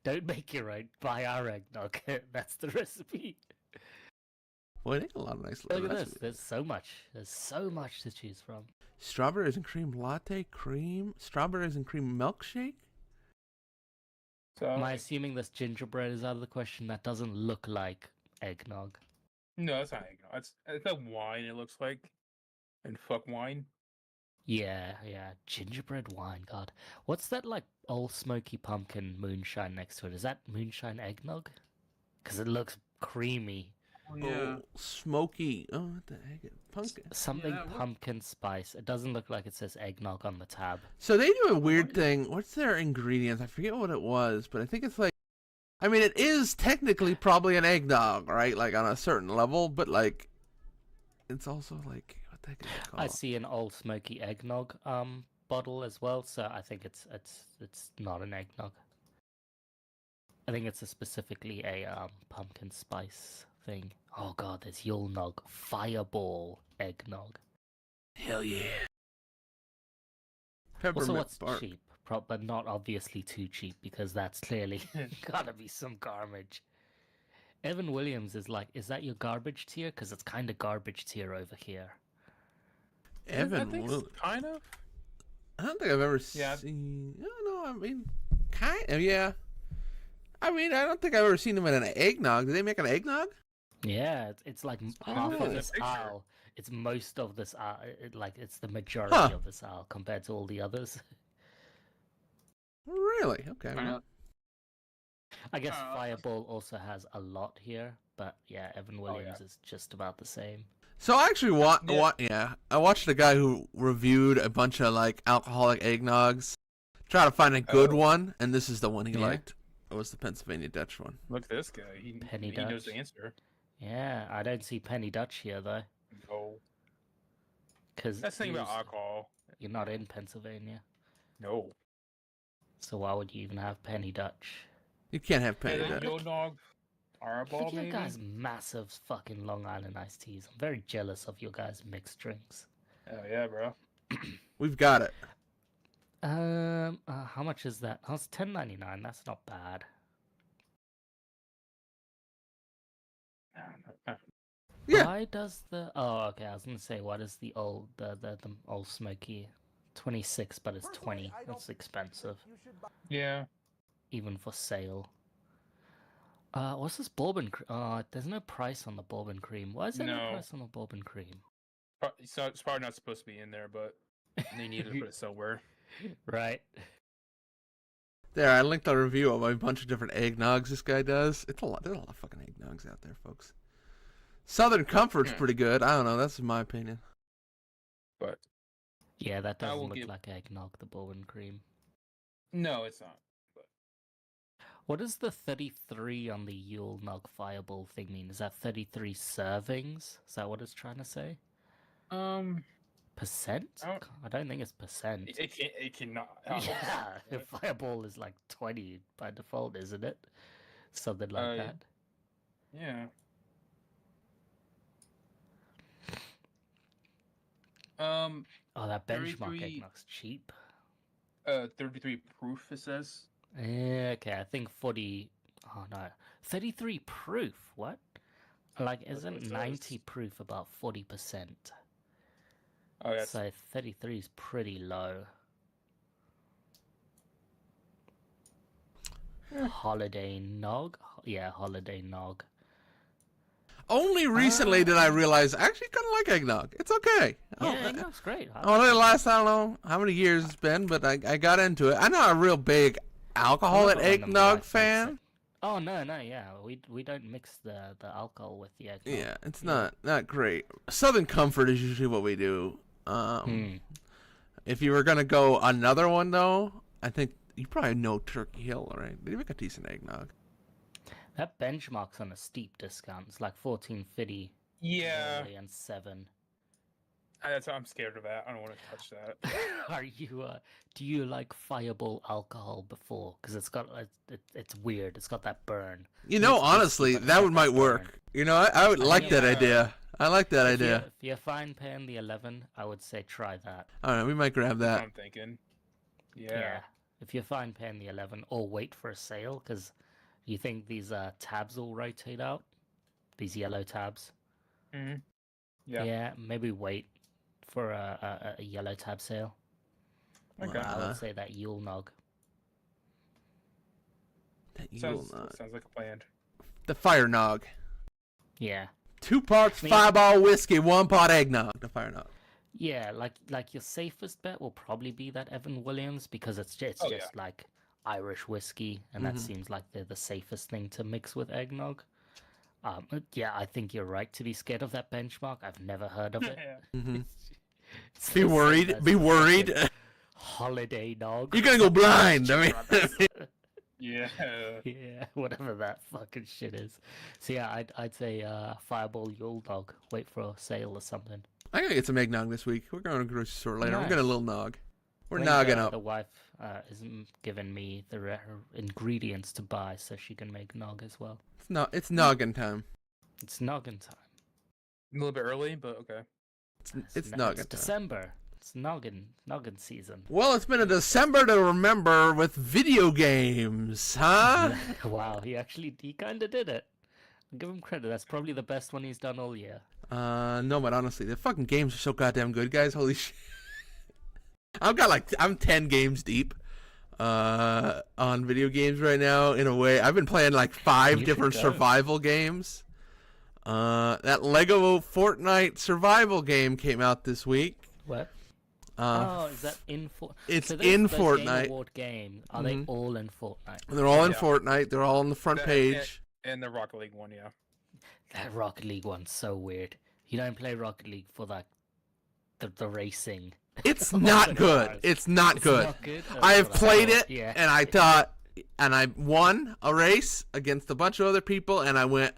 Don't make your own. Buy our eggnog. That's the recipe. Boy, they got a lot of nice Look little at recipes. this. There's so much. There's so much to choose from. Strawberries and cream latte, cream, strawberries and cream milkshake. So Am I assuming this gingerbread is out of the question? That doesn't look like eggnog. no, that's not eggnog. It's that wine. It looks like, and fuck wine. Yeah. Gingerbread wine, God. What's that, like, old smoky pumpkin moonshine next to it? Is that moonshine eggnog? Because it looks creamy. Oh, smoky. Oh, what the heck? Pumpkin. Something Yeah, what- pumpkin spice. It doesn't look like it says eggnog on the tab. So they do a weird thing. What's their ingredients? I forget what it was, but I think it's like, I mean, it is technically probably an eggnog, right? Like on a certain level, but like, it's also like, what the heck is it called? I see an old smoky eggnog bottle as well, so I think it's not an eggnog. I think it's specifically a pumpkin spice thing. Oh god, there's Yule Nog Fireball eggnog. Hell yeah. Also, Peppermint what's bark. cheap? But not obviously too cheap, because that's clearly gotta be some garbage. Evan Williams is like, is that your garbage tier? Because it's kind of garbage tier over here. Evan I think Williams. kind of. I don't think I've ever Yeah. seen. I don't know. I mean, kind of. Yeah. I mean, I don't think I've ever seen him in an eggnog. Did they make an eggnog? Yeah, it's like half really of a this picture. aisle. It's most of this aisle. It's the majority of this aisle compared to all the others. Really? Okay. Kinda. Well, I guess Uh, Fireball also has a lot here, but yeah, Evan yeah. Williams is just about the same. So I actually I watched a guy who reviewed a bunch of like alcoholic eggnogs, try to find a good one, and this is the one he Yeah. liked. It was the Pennsylvania Dutch one. Look at this guy. Penny He knows Dutch. the answer. Yeah, I don't see Penny Dutch here though, No. because That's the thing about alcohol. you're not in Pennsylvania, No. so why would you even have Penny Dutch? You can't have Hey, Penny that Dutch. Yo Nog Fireball, Look at your maybe? guys' massive fucking Long Island iced teas. I'm very jealous of your guys' mixed drinks. Oh, yeah, bro. We've got it. How much is that? Oh, it's $10.99. That's not bad. Yeah. Why does the? Oh, okay. I was gonna say, why does the old the old smoky 26, but it's 20? That's expensive, Yeah. even for sale. What's this bourbon? There's no price on the bourbon cream. Why is there no No. price on the bourbon cream? So it's probably not supposed to be in there, but they needed to put it somewhere. Right. There, I linked a review of a bunch of different eggnogs this guy does. It's a lot. There's a lot of fucking eggnogs out there, folks. Southern Comfort's pretty good. I don't know. That's my opinion. But Yeah, that I doesn't will look give- like eggnog, the bourbon cream. no, it's not. What does the 33 on the Yule Nog Fireball thing mean? Is that 33 servings? Is that what it's trying to say? Percent? I don't think it's percent. It cannot. Yeah, if Fireball is like 20 by default, isn't it? Something like that. Yeah. Oh, that benchmark 33 eggnog's cheap. 33 proof, it says. Yeah, okay, I think 40. Oh no, 33 proof. What? Like, That's what isn't it 90 says. proof about 40%? Oh, that's So 33 is pretty low. Holiday Nog? Yeah, Holiday Nog. Only recently did I realize I actually kind of like eggnog. It's okay. Yeah, eggnog's great. I Only the last, I don't know how many years it's been, but I got into it. I'm not a real big alcoholic Another one of my eggnog wife makes fan. it. Oh no, yeah, we don't mix the alcohol with the eggnog. Yeah, it's not great. Southern Comfort is usually what we do. If you were gonna go another one though, I think you probably know Turkey Hill, right? They make a decent eggnog. That benchmark's on a steep discount. It's like 14.50 yeah. and 7. That's why I'm scared of that. I don't want to touch that. Are you? Do you like Fireball alcohol before? Because it's got it's weird. It's got that burn. You know, It's honestly, but it's that got would might burn. work. You know, I would like that Yeah. idea. I like that If idea. you're fine paying the 11, I would say try that. I don't know. We might grab That's what that. I'm thinking. Yeah. If you're fine paying the 11, or wait for a sale, because you think these tabs will rotate out, these yellow tabs. Mm-hmm. Yeah. Maybe wait for a yellow tab sale. Okay. I would say that Yule Nog. That Sounds Yule nog. like a plan. The Fire Nog. Yeah. 2 parts I mean- Fireball whiskey, 1 pot eggnog. The Fire Nog. Yeah, like your safest bet will probably be that Evan Williams, because it's just Oh, yeah. like Irish whiskey, and that seems like they're the safest thing to mix with eggnog. Yeah, I think you're right to be scared of that benchmark. I've never heard of it. Mm-hmm. It's Be the same worried. as Be worried. Holiday Nog. You're gonna go blind. I mean, Yeah. Yeah, whatever that fucking shit is. So yeah, I'd say Fireball Yule Nog. Wait for a sale or something. I gotta get some eggnog this week. We're going to the grocery store later. We're Nice. getting a little nog. We're I think, nogging up. The wife isn't giving me the ingredients to buy, so she can make nog as well. It's noggin time. It's noggin time. A little bit early, but okay. It's It's noggin time. December. It's noggin season. Well, it's been a December to remember with video games, huh? Wow, he kind of did it. I'll give him credit. That's probably the best one he's done all year. No, but honestly, the fucking games are so goddamn good, guys. Holy shit. I'm 10 games deep on video games right now. In a way, I've been playing like 5 You different should go. survival games. That Lego Fortnite survival game came out this week. What? Oh, is that in Fort? It's So in those Game Fortnite. Award games, are they Mhm. all in Fortnite? They're all in Yeah. Fortnite. They're all on the front page. And the Rocket League one, yeah. That Rocket League one's so weird. You don't play Rocket League for that the racing. It's of not the good. cars. It's not It's good. not good? Oh, I have that's what played thought. it, Yeah. and I thought, and I won a race against a bunch of other people, and I went,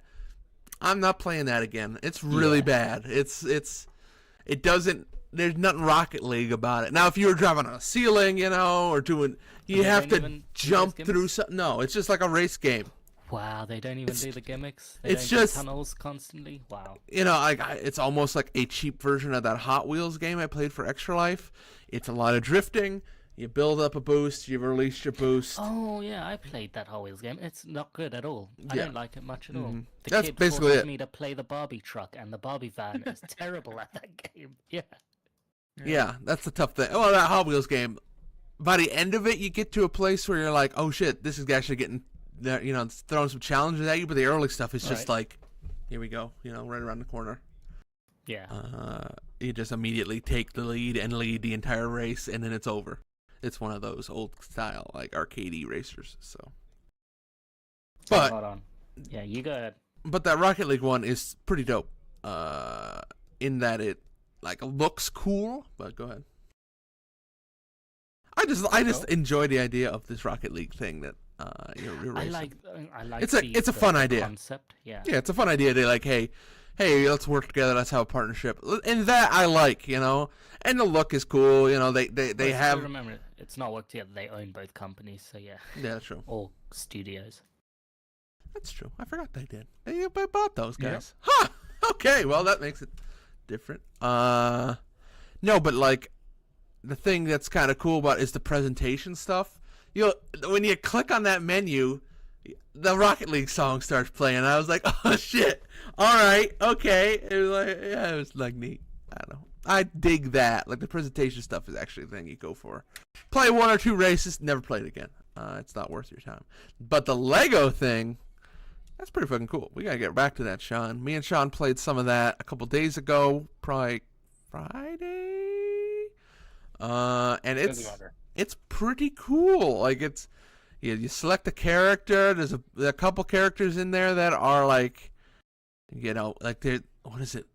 I'm not playing that again. It's really Yeah. bad. It doesn't. There's nothing Rocket League about it. Now, if you were driving on a ceiling, you know, or doing, you They have don't to even do jump those through gimmicks? something. No, it's just like a race game. Wow, they don't even It's- do the gimmicks. They it's don't do just- tunnels constantly. Wow. You know, it's almost like a cheap version of that Hot Wheels game I played for Extra Life. It's a lot of drifting. You build up a boost. You release your boost. Oh yeah, I played that Hot Wheels game. It's not good at all. I Yeah. don't like it much at all. Mhm. The That's kid basically forces it. me to play the Barbie truck, and the Barbie van is terrible at that game. Yeah. Yeah, that's the tough thing. Well, that Hot Wheels game, by the end of it, you get to a place where you're like, oh shit, this is actually getting, you know, it's throwing some challenges at you. But the early stuff is just Right. like, here we go, you know, right around the corner. Yeah. You just immediately take the lead and lead the entire race, and then it's over. It's one of those old style like arcadey racers. So, but Hold on. Yeah, you go ahead. but that Rocket League one is pretty dope. In that it like looks cool. But go ahead. I just enjoy the idea of this Rocket League thing that you're I racing. like. It's a fun idea. Concept. Yeah. Yeah, it's a fun idea. They're like, hey, let's work together. Let's have a partnership. And that I like, you know. And the look is cool. You know, they Well, have. remember, it's not worked together. They own both companies, so yeah. Yeah, that's true. Or studios. That's true. I forgot they did. They bought those Yep. guys. Huh. Okay. Well, that makes it different. No, but like the thing that's kind of cool about it is the presentation stuff. When you click on that menu, the Rocket League song starts playing. And I was like, oh shit. All right. Okay. It was like, yeah, it was like neat. I don't know. I dig that. Like the presentation stuff is actually the thing you go for. Play one or two races, never play it again. It's not worth your time. But the Lego thing, that's pretty fucking cool. We gotta get back to that, Sean. Me and Sean played some of that a couple days ago, probably Friday. And Doesn't matter. it's pretty cool. Like you select a character. There's a couple characters in there that are like, you know, like what is it,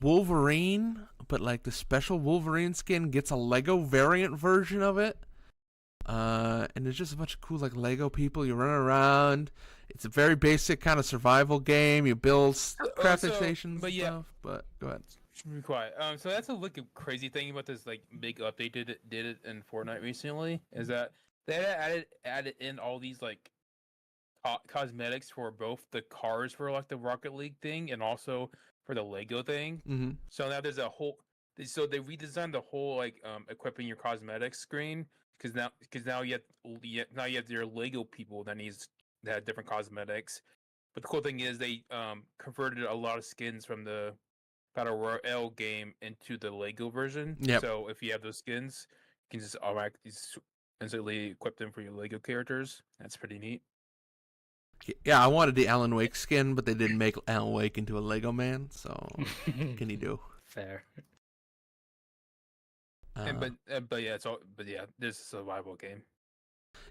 Wolverine, but like the special Wolverine skin gets a Lego variant version of it. And there's just a bunch of cool like Lego people. You run around. It's a very basic kind of survival game. You build crafting stations but and yeah. stuff. But go ahead. Be quiet. So that's a crazy thing about this like big update did it in Fortnite recently is that they had added in all these like cosmetics for both the cars for like the Rocket League thing and also for the Lego thing. Mm-hmm. So now there's so they redesigned the whole like equipping your cosmetics screen because now you have your Lego people that have different cosmetics. But the cool thing is they converted a lot of skins from the Battle Royale game into the Lego version. Yep. So if you have those skins, you can just automatically instantly equip them for your Lego characters. That's pretty neat. Yeah, I wanted the Alan Wake skin, but they didn't make Alan Wake into a Lego man. So what can you do? Fair. But yeah, there's a survival game.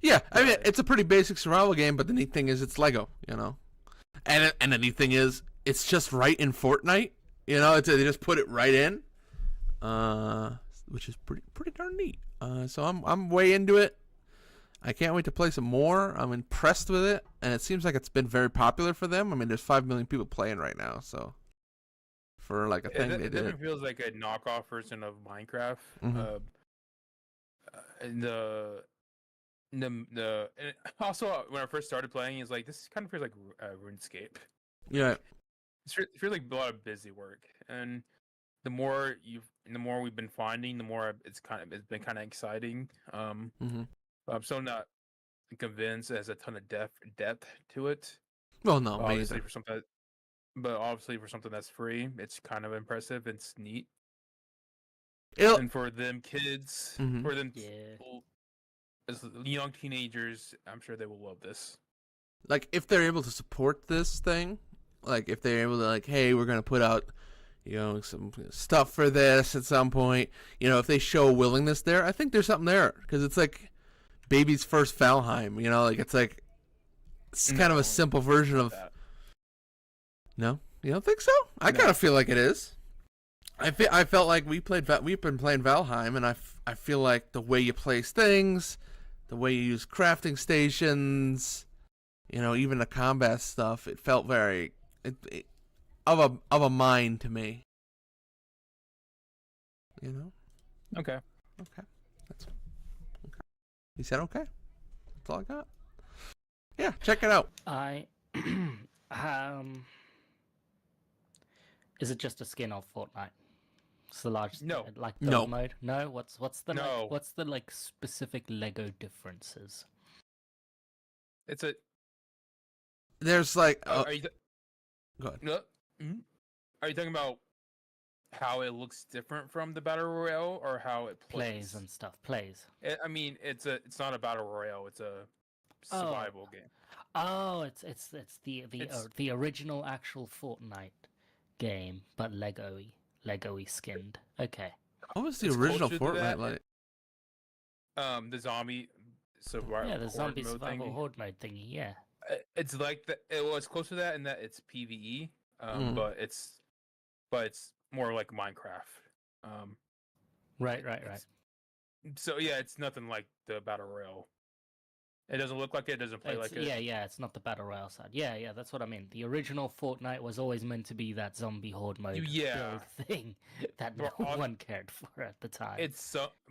Yeah, I mean But- it's a pretty basic survival game, but the neat thing is it's Lego, you know. And the neat thing is it's just right in Fortnite, you know. They just put it right in, which is pretty darn neat. So I'm way into it. I can't wait to play some more. I'm impressed with it, and it seems like it's been very popular for them. I mean, there's 5 million people playing right now, so for like a thing they It did. definitely feels like a knockoff version of Minecraft. Mhm. And and also when I first started playing, it's like this kind of feels like RuneScape. Yeah, It feels like a lot of busy work, and the more we've been finding, the more it's been kind of exciting. Mhm. I'm still not convinced it has a ton of depth to it. well, no, me Obviously either. obviously for something that's free, it's kind of impressive. It's neat, It'll, and for them kids, Mhm. for them Yeah. as young teenagers, I'm sure they will love this. like if they're able to support this thing, like if they're able to like, hey, we're gonna put out, some stuff for this at some point. If they show a willingness there, I think there's something there because it's like baby's first Valheim. It's kind of a simple version of. No, you don't think so? I kind of feel like it is. I felt like we've been playing Valheim, and I feel like the way you place things, the way you use crafting stations, even the combat stuff, it felt very of a mind to me. Okay. Okay. That's okay. You said okay. That's all I got. Yeah, check it out. I is it just a skin of Fortnite? It's the large like build mode. No, what's the No. what's the like specific Lego differences? It's a. There's like. Are you? Go ahead. No. Are you talking about how it looks different from the battle royale, or how it plays and stuff? Plays. I mean, it's not a battle royale. It's a survival game. Oh, it's the original actual Fortnite game, but Lego-y skinned. Okay. What was the original Fortnite like? The zombie survival. Yeah, the zombie mode survival thingy. horde mode thingy. Yeah. It's like that. Well, it's close to that in that it's PVE, but it's more like Minecraft. Right. So yeah, it's nothing like the battle royale. It doesn't look like it. Doesn't play like it. Yeah. It's not the battle royale side. Yeah. That's what I mean. The original Fortnite was always meant to be that zombie horde mode build thing that no one cared for at the time.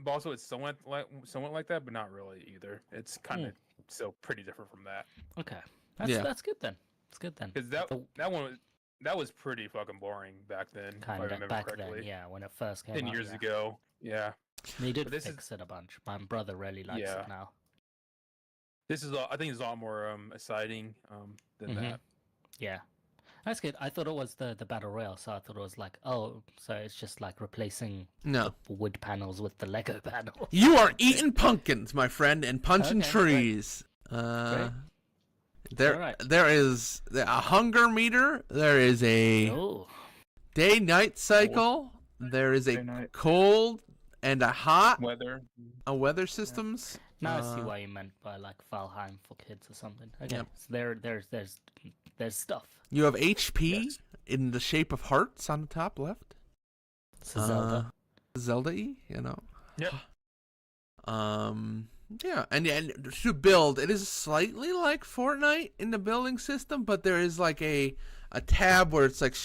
Also it's somewhat like that, but not really either. It's kind of still pretty different from that. Okay, that's good then. It's good then. Because that was pretty fucking boring back then. Kind if I of remember back correctly. then, yeah, when it first came 10 out. years ago. Yeah. They did fix it a bunch. My brother really likes it now. This is I think it's a lot more exciting than that. Yeah. That's good. I thought it was the battle royale, so I thought it was like, so it's just like replacing the wood panels with the Lego panels. You are eating pumpkins, my friend, and punching trees. Great. There is a hunger meter. There is a day-night cycle. There is a cold and a hot weather systems. Now I see why you meant by like Valheim for kids or something. Okay, so there's stuff. You have HP in the shape of hearts on the top left. It's Zelda. Zelda-y, Yeah. Yeah, and to build, it is slightly like Fortnite in the building system, but there is like a tab where it's like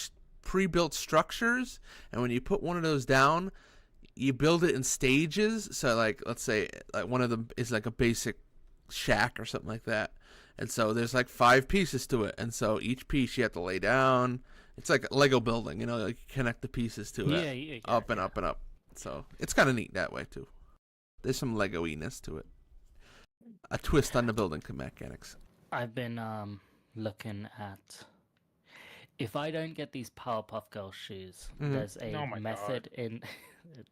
pre-built structures, and when you put one of those down, you build it in stages. So like, let's say like one of them is like a basic shack or something like that. And so there's like 5 pieces to it. And so each piece you have to lay down. It's like a Lego building, like you connect the pieces to it. Up and up and up. So it's kind of neat that way too. There's some Lego-iness to it. A twist on the building mechanics. I've been looking at, if I don't get these Powerpuff Girls shoes, there's a method in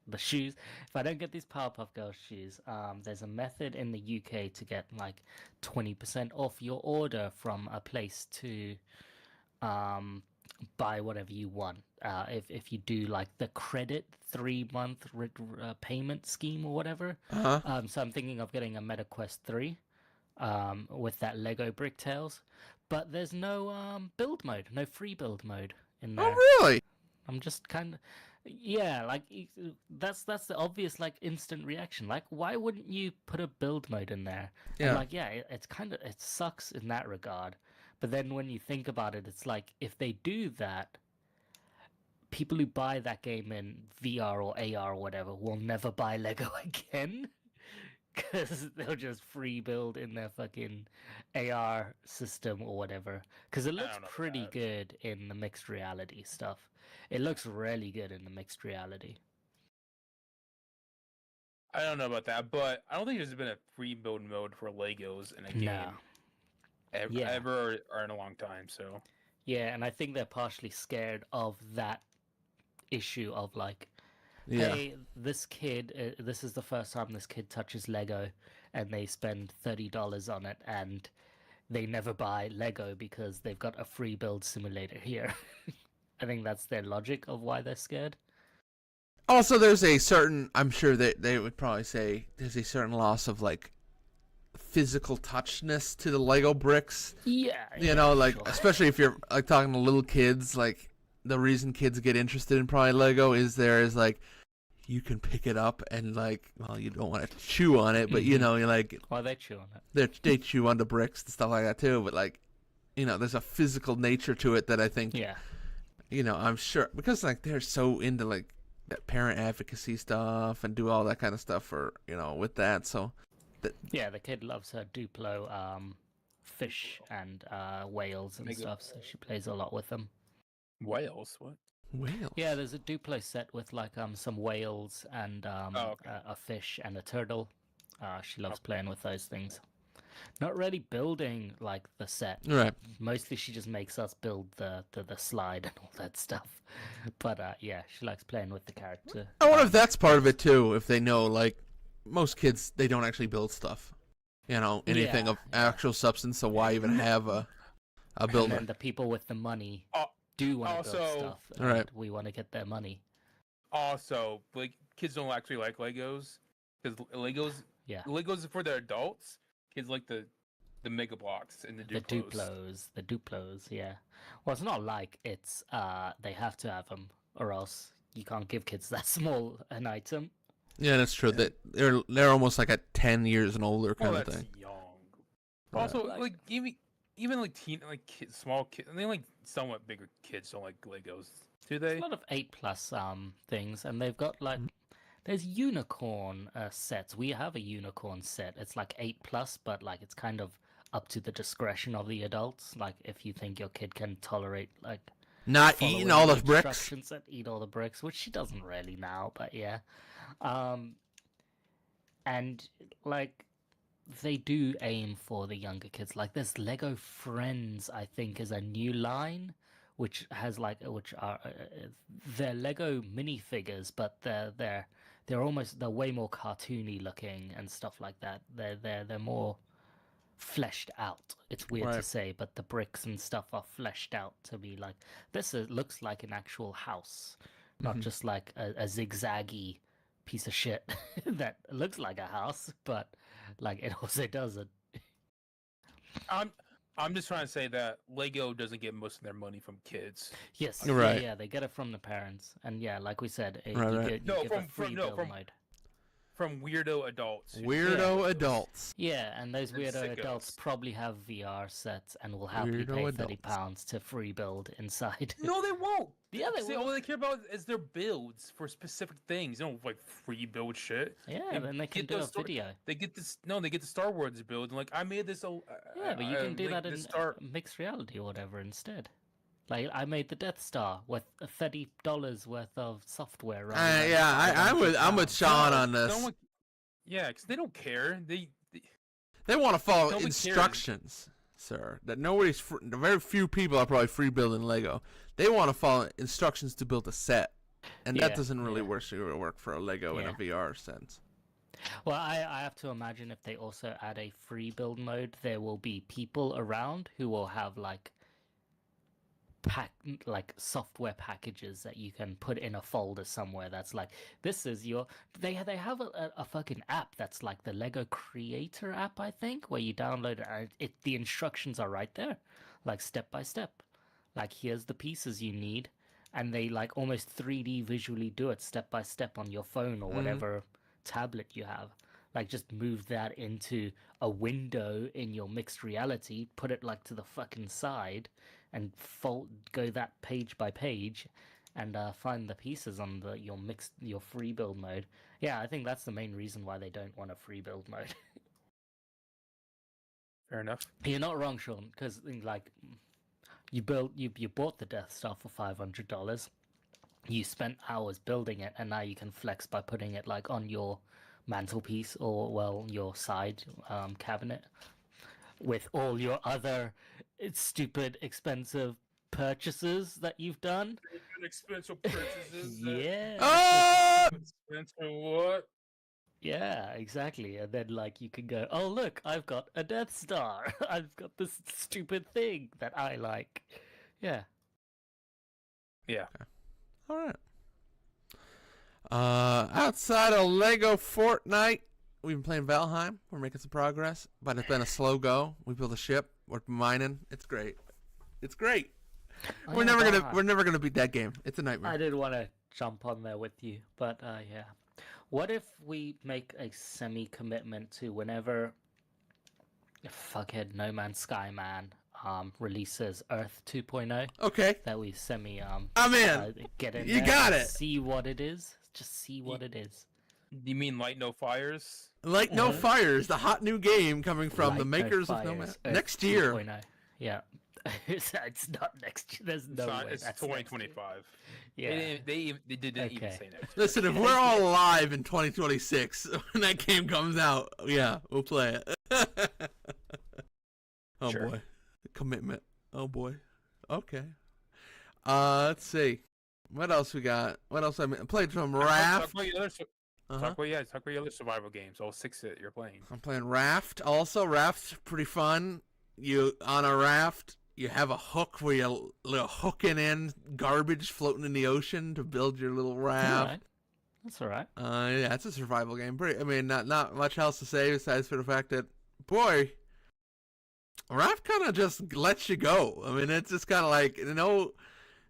the shoes. If I don't get these Powerpuff Girls shoes, there's a method in the UK to get like 20% off your order from a place to buy whatever you want. If you do like the credit 3-month payment scheme or whatever. So I'm thinking of getting a MetaQuest 3 with that Lego Bricktails. But there's no build mode, no free build mode in there. Oh, really? I'm just kind of, like that's the obvious like instant reaction. Like, why wouldn't you put a build mode in there? Yeah. And it's kind of, it sucks in that regard. But then when you think about it, it's like if they do that, people who buy that game in VR or AR or whatever will never buy Lego again. Because they'll just free build in their fucking AR system or whatever. Because it looks pretty good in the mixed reality stuff. It looks really good in the mixed reality. I don't know about that, but I don't think there's been a free build mode for Legos in a game ever or in a long time. So yeah, and I think they're partially scared of that issue of like, hey, this kid, this is the first time this kid touches Lego, and they spend $30 on it, and they never buy Lego because they've got a free build simulator here. I think that's their logic of why they're scared. Also, there's a certain, I'm sure that they would probably say there's a certain loss of like physical touchness to the Lego bricks. Yeah, You know, like sure. especially if you're like talking to little kids, like the reason kids get interested in probably Lego is like you can pick it up and like, well, you don't want to chew on it, but you know, you're like Well, they chew on it. they chew on the bricks and stuff like that too. But like, you know, there's a physical nature to it that I think, Yeah. you know, I'm sure because like they're so into like that parent advocacy stuff and do all that kind of stuff for, you know, with that. So Yeah, the kid loves her Duplo fish and whales and Mega- stuff, so she plays a lot with them. Whales? What? whales. Yeah, there's a Duplo set with like some whales and okay. a fish and a turtle. She loves playing with those things. Not really building like the set. Right. Mostly she just makes us build the slide and all that stuff. But yeah, she likes playing with the character. I wonder if that's part of it too. If they know, like, most kids, they don't actually build stuff. You know, anything of actual substance. So why even have a And builder? then the people with the money Uh, do want to build also- stuff. And Right. we want to get their money. Also, like kids don't actually like Legos because Yeah. Legos are for the adults. Kids like the Mega Blocks and the Duplos. The Duplos, yeah. Well, it's not like it's they have to have them, or else you can't give kids that small an item. Yeah, that's true. That they're almost like at 10 years and older kind Oh, of that's thing. young. Yeah. Also, Like- like even like kids, small kids, I mean, like somewhat bigger kids don't like Legos, do There's they? a lot of 8+ things, and they've got like there's unicorn sets. We have a unicorn set. It's like 8+, but like it's kind of up to the discretion of the adults. Like if you think your kid can tolerate like Not following eating all the those bricks. instructions and eat all the bricks, which she doesn't really now, but yeah. And like they do aim for the younger kids. Like there's Lego Friends, I think, is a new line, which has like which are they're Lego minifigures, but they're way more cartoony looking and stuff like that. They're more fleshed out. It's weird to Right. say, but the bricks and stuff are fleshed out to be like looks like an actual house, not just like a zigzaggy piece of shit that looks like a house, but like it also doesn't. I'm just trying to say that Lego doesn't get most of their money from kids. Yes, Right. yeah, they get it from the parents, and yeah, like we said, Right, you right. get you No, give a from- free no, build from- mode. From weirdo adults. who Weirdo Legos. adults. Yeah, and those And weirdo adults sickos. probably have VR sets and will happily Weirdo pay adults. £30 to free build inside. No, they won't. Yeah, they See, will. all they care about is their builds for specific things. They don't like free build shit. Yeah, then they can get do a those video. They get this. No, they get the Star Wars build. And like, I made this. Yeah, but you can do like, that in the Star. mixed reality or whatever instead. Like I made the Death Star with $30 worth of software. rather than Yeah, I'm with £500. Sean on No this. one- yeah, because they don't care. They want to follow Nobody cares. instructions, sir. That very few people are probably free building Lego. They want to follow instructions to build a set, and that Yeah, doesn't really yeah. work for a Lego in a Yeah. VR sense. Well, I have to imagine if they also add a free build mode, there will be people around who will have like software packages that you can put in a folder somewhere. That's like this is your. They have a fucking app that's like the Lego Creator app, I think, where you download it. And the instructions are right there, like step by step. Like here's the pieces you need, and they like almost 3D visually do it step by step on your phone or whatever tablet you have. Like just move that into a window in your mixed reality, put it like to the fucking side, and go that page by page, and find the pieces on your free build mode. Yeah, I think that's the main reason why they don't want a free build mode. Fair enough. You're not wrong, Sean, because like you bought the Death Star for $500. You spent hours building it, and now you can flex by putting it like on your mantelpiece or your side cabinet with all your other stupid expensive purchases that you've done. Expensive purchases. Yeah. Ah! Expensive what? Yeah, exactly. And then like you can go, oh look, I've got a Death Star. I've got this stupid thing that I like. Yeah. Yeah. All right. Outside of Lego Fortnite, we've been playing Valheim. We're making some progress, but it's been a slow go. We built a ship. We're mining. It's great. It's great. Oh, We're yeah, never gonna beat that game. It's a nightmare. I did want to jump on there with you, but yeah. What if we make a semi-commitment to whenever fuckhead No Man's Sky man releases Earth 2.0, Okay. that we I'm in. get in You there got and it. see what it is. Just see what it is. You mean Light No Fires? Like No Fires, the hot new game coming from the Light No makers of No Man. Fires, Earth Next year. 2.0. Yeah. it's not next year. There's no way. It's that's 2025. Yeah. They didn't even Okay. say next. Listen, if we're all alive in 2026 when that game comes out, yeah, we'll play it. Oh Sure. boy, commitment. Oh boy. Okay. Let's see. What else we got? What else I played some Raft. Talk about your other, Uh-huh. talk about your other survival games. All 6 that you're playing. I'm playing Raft. Also, Raft's pretty fun. You on a raft, you have a hook where you're hooking in garbage floating in the ocean to build your little raft. Alright. That's all right. Yeah, it's a survival game. Not much else to say besides for the fact that, boy, Raft kind of just lets you go. I mean, it's just kind of like no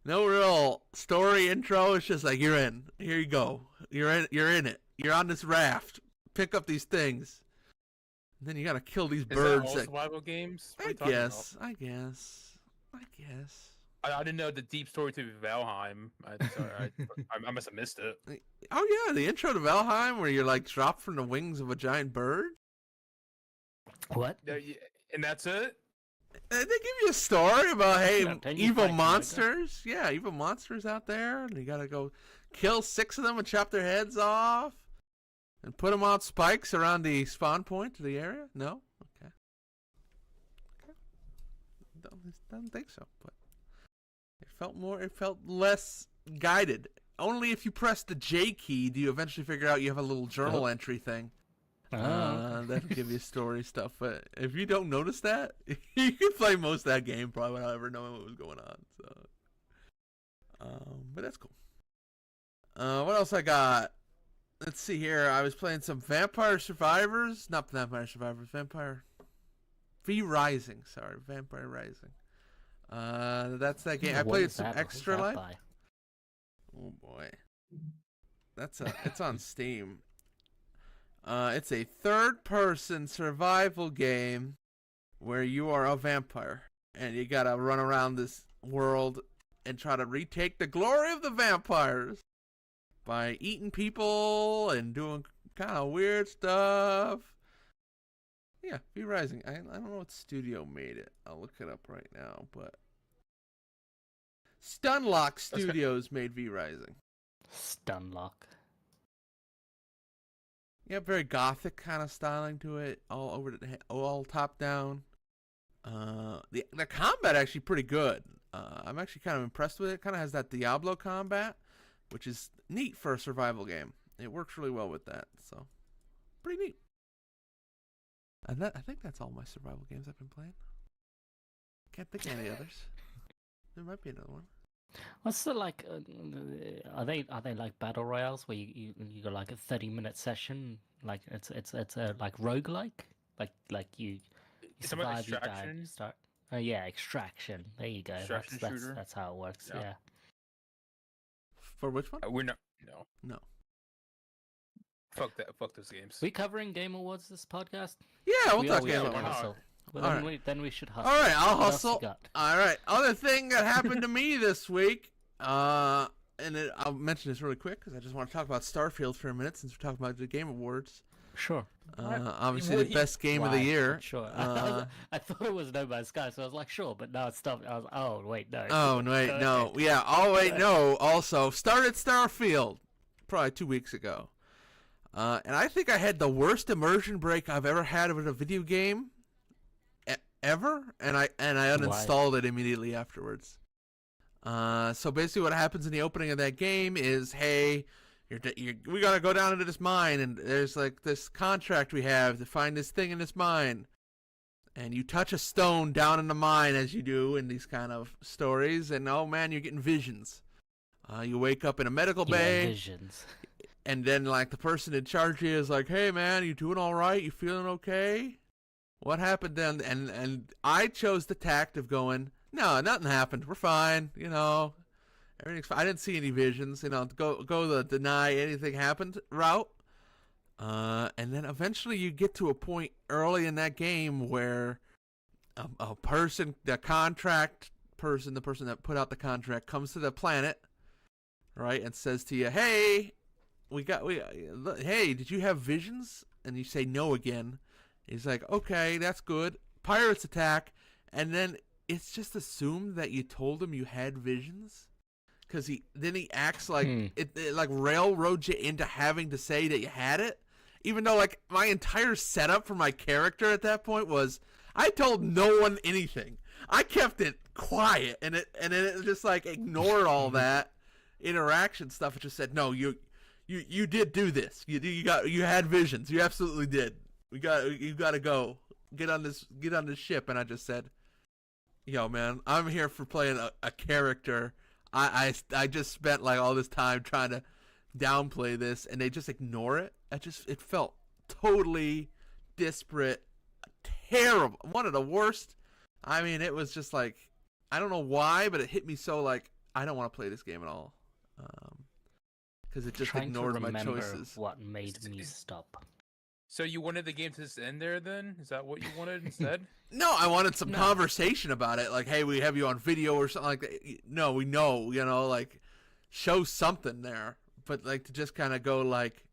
real story intro. It's just like you're in. Here you go. You're in it. You're on this raft. Pick up these things. And then you gotta kill these Is birds. that all survival games? What are I you talking guess. about? I didn't know the deep story to Valheim. I must have missed it. Oh yeah, the intro to Valheim where you're like dropped from the wings of a giant bird. What? And that's it. They give you a story about Yeah, then you evil fight monsters. Yeah, evil monsters out there, and you gotta go kill 6 of them and chop their heads off, and put them on spikes around the spawn point to the area. No, okay. Don't think so, but it felt less guided. Only if you press the J key do you eventually figure out you have a little journal entry thing. That'll give you story stuff. But if you don't notice that, you can play most of that game probably without ever knowing what was going on. So, but that's cool. What else I got? Let's see here. I was playing some Vampire Survivors. Not Vampire Survivors. Vampire V-Rising. Sorry, Vampire Rising. That's that game. I What played is some that? What is Extra that Life. by? Oh boy, it's on Steam. It's a third-person survival game where you are a vampire and you gotta run around this world and try to retake the glory of the vampires by eating people and doing kind of weird stuff. Yeah, V-Rising. I don't know what studio made it. I'll look it up right now, but Stunlock Studios made V-Rising. Stunlock. Yeah, very gothic kind of styling to it, all top down. The combat actually pretty good. I'm actually kind of impressed with it. Kind of has that Diablo combat, which is neat for a survival game. It works really well with that, so pretty neat. And I think that's all my survival games I've been playing. Can't think of any others. There might be another one. What's the like? Are they like battle royales where you got like a 30-minute session? Like it's a like roguelike? Like you survive, you die, Extraction? you start. Oh yeah, extraction. There you go. Extraction shooter? That's how it works. Yeah. Yeah. For which one? We're not. No. Fuck that. Fuck those games. We covering Game Awards this podcast? Yeah, we'll We talk are, Game should why Awards. not? hustle. Well, All then we should hustle. All right, I'll What else you hustle. got? All right. Other thing that happened to me this week, I'll mention this really quick because I just want to talk about Starfield for a minute since we're talking about the Game Awards. Sure. Obviously, the best game of the Why? year. Sure. Uh, I thought it was No Man's Sky, so I was like, sure, but now it's stopped. I was, oh wait, no. Oh wait, Go no, ahead. yeah. Oh wait, no. Also, started Starfield probably 2 weeks ago, and I think I had the worst immersion break I've ever had with a video game, ever. And I uninstalled it immediately afterwards. So basically, what happens in the opening of that game is, hey, we gotta go down into this mine, and there's like this contract we have to find this thing in this mine. And you touch a stone down in the mine, as you do in these kind of stories, and oh man, you're getting visions. You wake up in a medical You have bay, visions. and then like the person in charge of you is like, "Hey man, you doing all right? You feeling okay? What happened then?" And I chose the tact of going, "No, nothing happened. We're fine. You know, everything's fine. I didn't see any visions. You know, go the deny anything happened route." And then eventually you get to a point early in that game where a person, the person that put out the contract, comes to the planet, right, and says to you, "Hey, hey, did you have visions?" And you say no again. He's like, "Okay, that's good." Pirates attack, and then it's just assumed that you told him you had visions, because he acts like it like railroads you into having to say that you had it, even though like my entire setup for my character at that point was I told no one anything. I kept it quiet, and it just like ignored all that interaction stuff. It just said, "No, you did do this. You had visions. You absolutely did. You got to go get on this ship." And I just said, "Yo, man, I'm here for playing a character. I just spent like all this time trying to downplay this, and they just ignore it. It felt totally disparate, terrible, one of the worst. I mean, it was just like, I don't know why, but it hit me so like I don't want to play this game at all, because it just ignores my choices. What made me stop? So you wanted the game to just end there then? Is that what you wanted instead? No, I wanted some conversation about it. Like, hey, we have you on video or something like that. No, we know, you know, like, show something there. But, like, to just kind of go, like,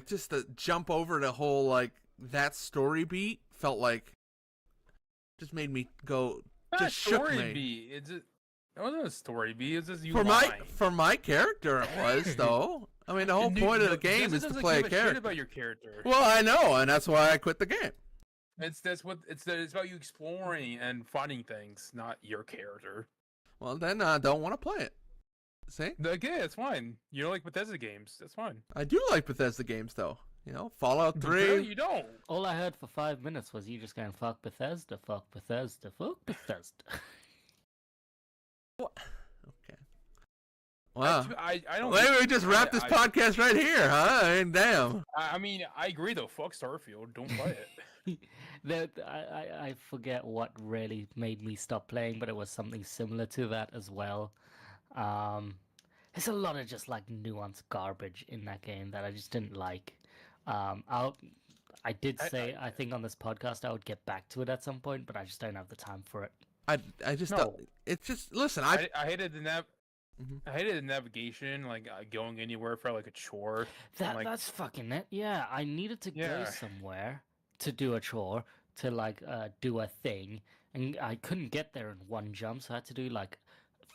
just to jump over the whole, like, that story beat felt like, just made me go, just shook me. Beat. It wasn't a story beat. It's just you for my character, it was, though. I mean, the whole point of the game is to play a character. Shit about your character. Well, I know, and that's why I quit the game. It's about you exploring and finding things, not your character. Well, then I don't want to play it. See? Okay, that's fine. You don't like Bethesda games. That's fine. I do like Bethesda games, though. You know, Fallout 3. No, you don't. All I heard for 5 minutes was you just going, "Fuck Bethesda, fuck Bethesda, fuck Bethesda." What? Okay. Wow. I don't. Maybe we just wrap this podcast right here, huh? I mean, damn. I mean, I agree though. Fuck Starfield. Don't play it. I forget what really made me stop playing, but it was something similar to that as well. There's a lot of just like nuanced garbage in that game that I just didn't like. I did say I think on this podcast I would get back to it at some point, but I just don't have the time for it. I just don't. It's just listen. I hated the I hated the navigation, like going anywhere for like a chore. That's fucking it. Yeah, I needed to go somewhere to do a chore, to like do a thing, and I couldn't get there in one jump, so I had to do like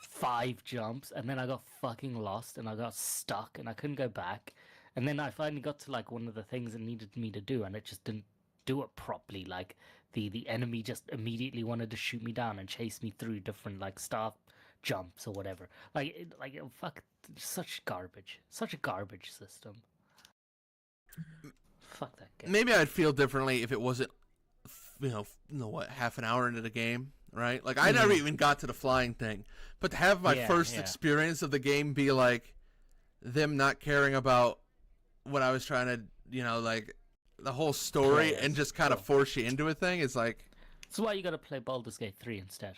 5 jumps, and then I got fucking lost, and I got stuck, and I couldn't go back. And then I finally got to like one of the things it needed me to do, and it just didn't do it properly. Like the enemy just immediately wanted to shoot me down and chase me through different like star jumps or whatever. Fuck, such garbage, such a garbage system. Fuck that game. Maybe I'd feel differently if it wasn't, half an hour into the game, right? Like I never even got to the flying thing, but to have my first experience of the game be like them not caring about what I was trying to, like the whole story and just kind of force you into a thing is like. That's why you got to play Baldur's Gate 3 instead.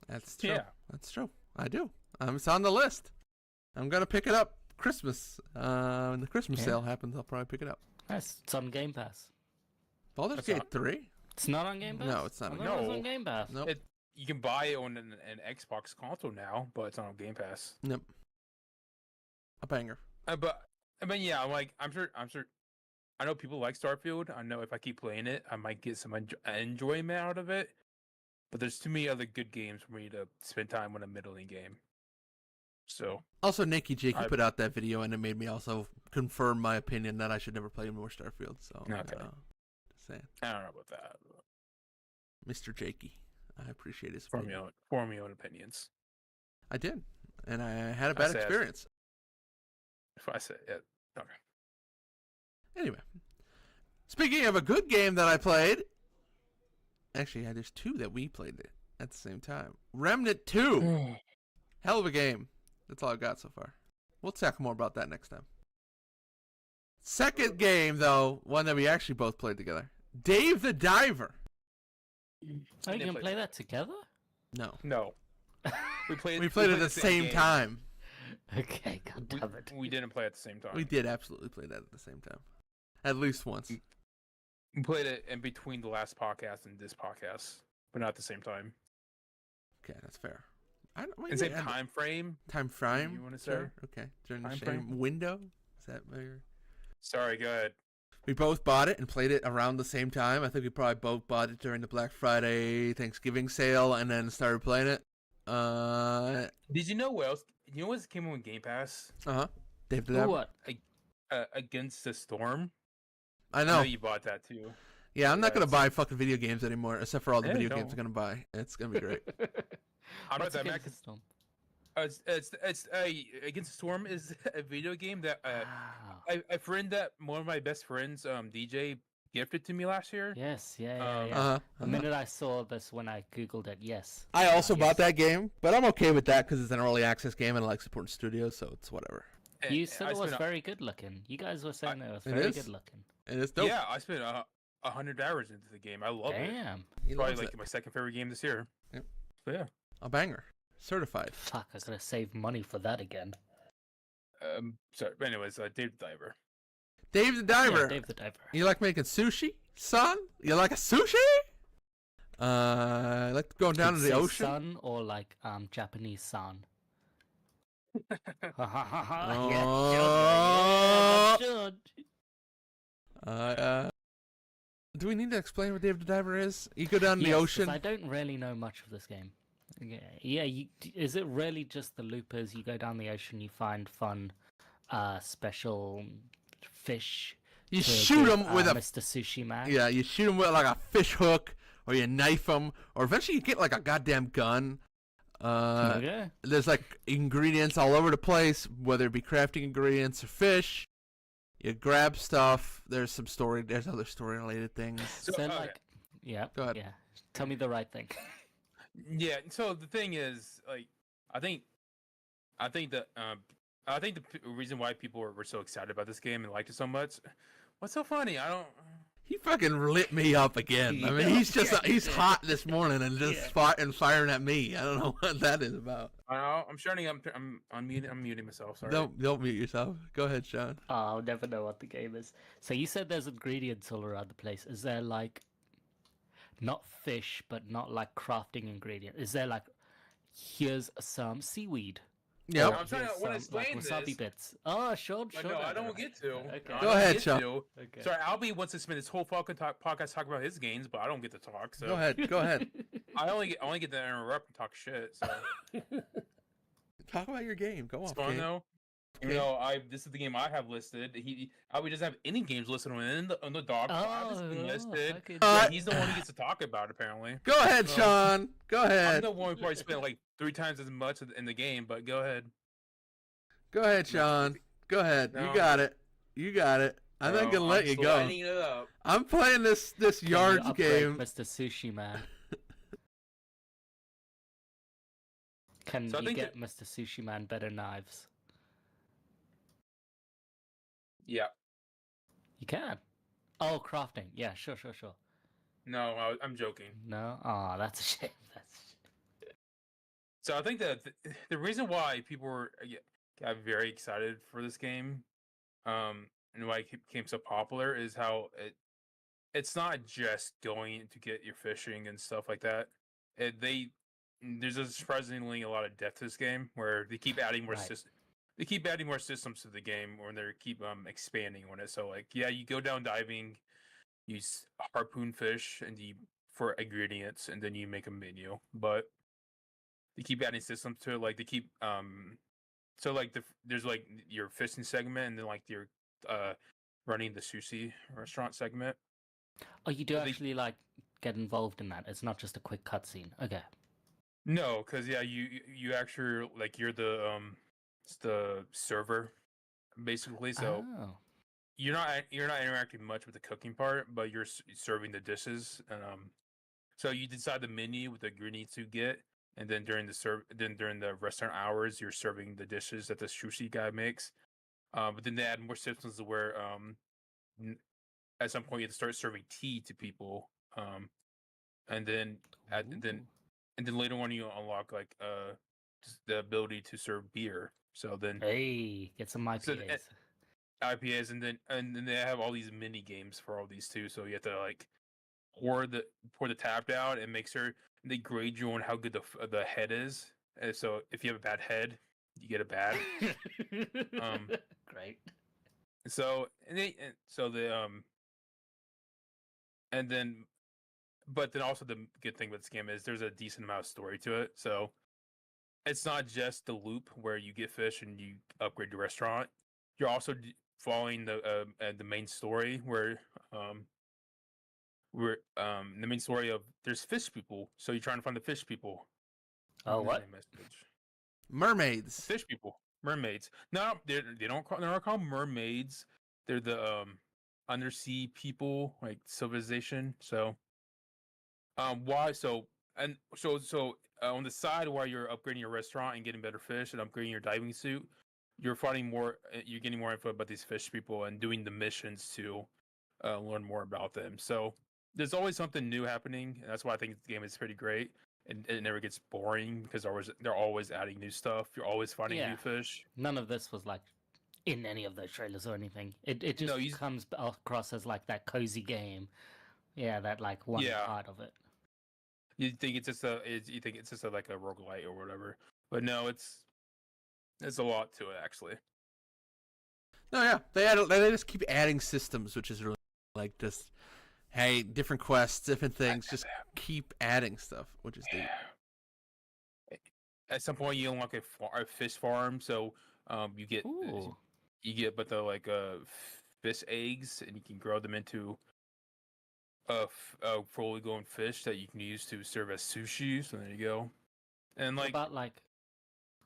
That's true. Yeah. That's true. I do. It's on the list. I'm gonna pick it up Christmas. When the Christmas sale happens, I'll probably pick it up. Nice. It's on Game Pass. Baldur's Gate 3? It's not on Game Pass? No, it's not. It's on Game Pass. Nope. You can buy it on an Xbox console now, but it's not on Game Pass. Nope. A banger. But I mean, yeah, I'm sure. I know people like Starfield. I know if I keep playing it, I might get some enjoyment out of it. But there's too many other good games for me to spend time on a middling game. So also, Nikki Jakey put out that video, and it made me also confirm my opinion that I should never play more Starfield. So okay. Just saying. I don't know about that. Mr. Jakey, I appreciate his form your own opinions. I did, and I had a bad experience. If I say it, okay. Anyway, speaking of a good game that I played, actually, there's 2 that we played at the same time. Remnant 2, hell of a game. That's all I got so far. We'll talk more about that next time. Second game, though, one that we actually both played together. Dave the Diver. Oh, you can play that together? No. No. We played it at the same game. time. Okay, god damn it. We didn't play at the same time. We did absolutely play that at the same time. At least once. We played it in between the last podcast and this podcast, but not at the same time. Okay, that's fair. And same time frame. Time frame? You want to say? Sure. Okay. During the Time same frame? window? Is that where you're... Sorry, go ahead. We both bought it and played it around the same time. I think we probably both bought it during the Black Friday Thanksgiving sale and then started playing it. Did you know what else? You know what came on Game Pass? Dave the Diver. What? Against the Storm. I know. You bought that too. Yeah, I'm not going to buy fucking video games anymore, except for all the Yeah, video don't. games I'm going to buy. It's going to be great. I'm not What's that Against mad. the Storm? It's Against the Storm is a video game that Wow. a friend that one of my best friends, DJ, gifted to me last year. Yes, yeah. The Uh-huh. minute I saw this when I googled it, yes. I also Yes. bought that game, but I'm okay with that because it's an early access game and I like supporting studios, so it's whatever. And You said I it was spent very good looking. You guys were saying it was It very is. good looking. And it's dope. Yeah, I spent 100 hours into the game. I love it. Damn. He Probably loves like it. my second favorite game this year. Yep. So yeah. A banger. Certified. Fuck, I gotta save money for that again. Sorry. But anyways, Dave the Diver. Dave the Diver. Yeah, Dave the Diver. You like making sushi, son? You like a sushi? I like going down to Could the say ocean. Sun or like Japanese sun. Oh. Yeah, Do we need to explain what Dave the Diver is? You go down to the Yes, 'cause ocean. I don't really know much of this game. Yeah. Is it really just the loopers? You go down the ocean, you find fun, special fish. You to shoot give, them with a Mr. Sushi Man. yeah. You shoot them with like a fish hook, or you knife them, or eventually you get like a goddamn gun. Okay. There's like ingredients all over the place, whether it be crafting ingredients or fish. You grab stuff. There's other story related things. So okay. like, yeah. Go ahead. Yeah. Tell me the right thing. Yeah. So the thing is, like, I think the reason why people were so excited about this game and liked it so much. What's so funny? I don't. He fucking lit me up again. I mean, he's hot this morning and just firing at me. I don't know what that is about. I'm shutting. I'm muting myself. Sorry. Don't mute yourself. Go ahead, Sean. Oh, I'll never know what the game is. So you said there's ingredients all around the place. Is there like, not fish, but not like crafting ingredient? Is there like, here's some seaweed? Yep. I'm trying to Here's when I some, explain wasabi this. bits. Oh, sure. But no, I don't get to. Okay. No, I Go don't ahead, get Sean. to. Okay. Sorry, Albie wants to spend his whole fucking podcast talking about his games, but I don't get to talk. So Go ahead. Go ahead. I only get to interrupt and talk shit. So Talk about your game. Go on. it's fun though. Okay. You know, this is the game I have listed. Albie doesn't have any games listed on the doc. So I have this thing listed. fucking- Yeah, he's the one who gets to talk about it, apparently. Go ahead, So, Sean. Go I'm ahead. the one who probably spent like 3 times as much in the game, but go ahead. Go ahead, Sean. Go ahead. You No. got it. You got it. I'm not No, gonna let I'm you go. lining it up. I'm playing this Can you yards upgrade game. Mr. Sushi Man. Can So I you think get Mr. Sushi Man better knives? Yeah. You can. Oh, crafting. Yeah, sure. No, I'm joking. No? Oh, that's a shame. So I think that the reason why people got very excited for this game, and why it became so popular is how it's not just going to get your fishing and stuff like that. There's a surprisingly a lot of depth to this game where they keep adding more Right. They keep adding more systems to the game, or they keep expanding on it. So like, yeah, you go down diving, you harpoon fish, and for ingredients, and then you make a menu, but they keep adding systems to it. Like they keep so like there's like your fishing segment, and then like your running the sushi restaurant segment. Oh, you do So they- actually like get involved in that. It's not just a quick cutscene. Okay. No, because yeah, you actually like you're the server basically. So Oh. you're not interacting much with the cooking part, but you're serving the dishes. And so you decide the menu with the ingredients you get, and then during the restaurant hours, you're serving the dishes that the sushi guy makes. But then they add more systems where n- at some point you have to start serving tea to people. And then at, Ooh. and then later on you unlock like just the ability to serve beer. So then Hey, get some so IPAs. IPAs, and then they have all these mini games for all these too. So you have to like pour the tap down and make sure they grade you on how good the head is. And so if you have a bad head, you get a bad. um. Great. So and then but then also the good thing with this game is there's a decent amount of story to it. So it's not just the loop where you get fish and you upgrade your restaurant. You're also following the main story um where the main story of there's fish people. So you're trying to find the fish people. Oh, There's what? a message. Mermaids. Fish people, mermaids. No, they're not called mermaids. They're the undersea people, like civilization. So why on the side while you're upgrading your restaurant and getting better fish and upgrading your diving suit, you're finding more. You're getting more info about these fish people and doing the missions to learn more about them. So there's always something new happening. And that's why I think the game is pretty great. And it never gets boring because they're always adding new stuff. You're always finding Yeah. new fish. None of this was like in any of those trailers or anything. It No, just comes across as like that cozy game. Yeah, that like one yeah. part of it. You think it's just like a roguelite or whatever. But no, it's a lot to it actually. No, yeah, they just keep adding systems, which is really like just hey, different quests, different things, just keep adding stuff, which is neat. At some point you unlock a fish farm, so you get Ooh. but the like fish eggs, and you can grow them into fully grown fish that you can use to serve as sushi. So there you go. And What like about like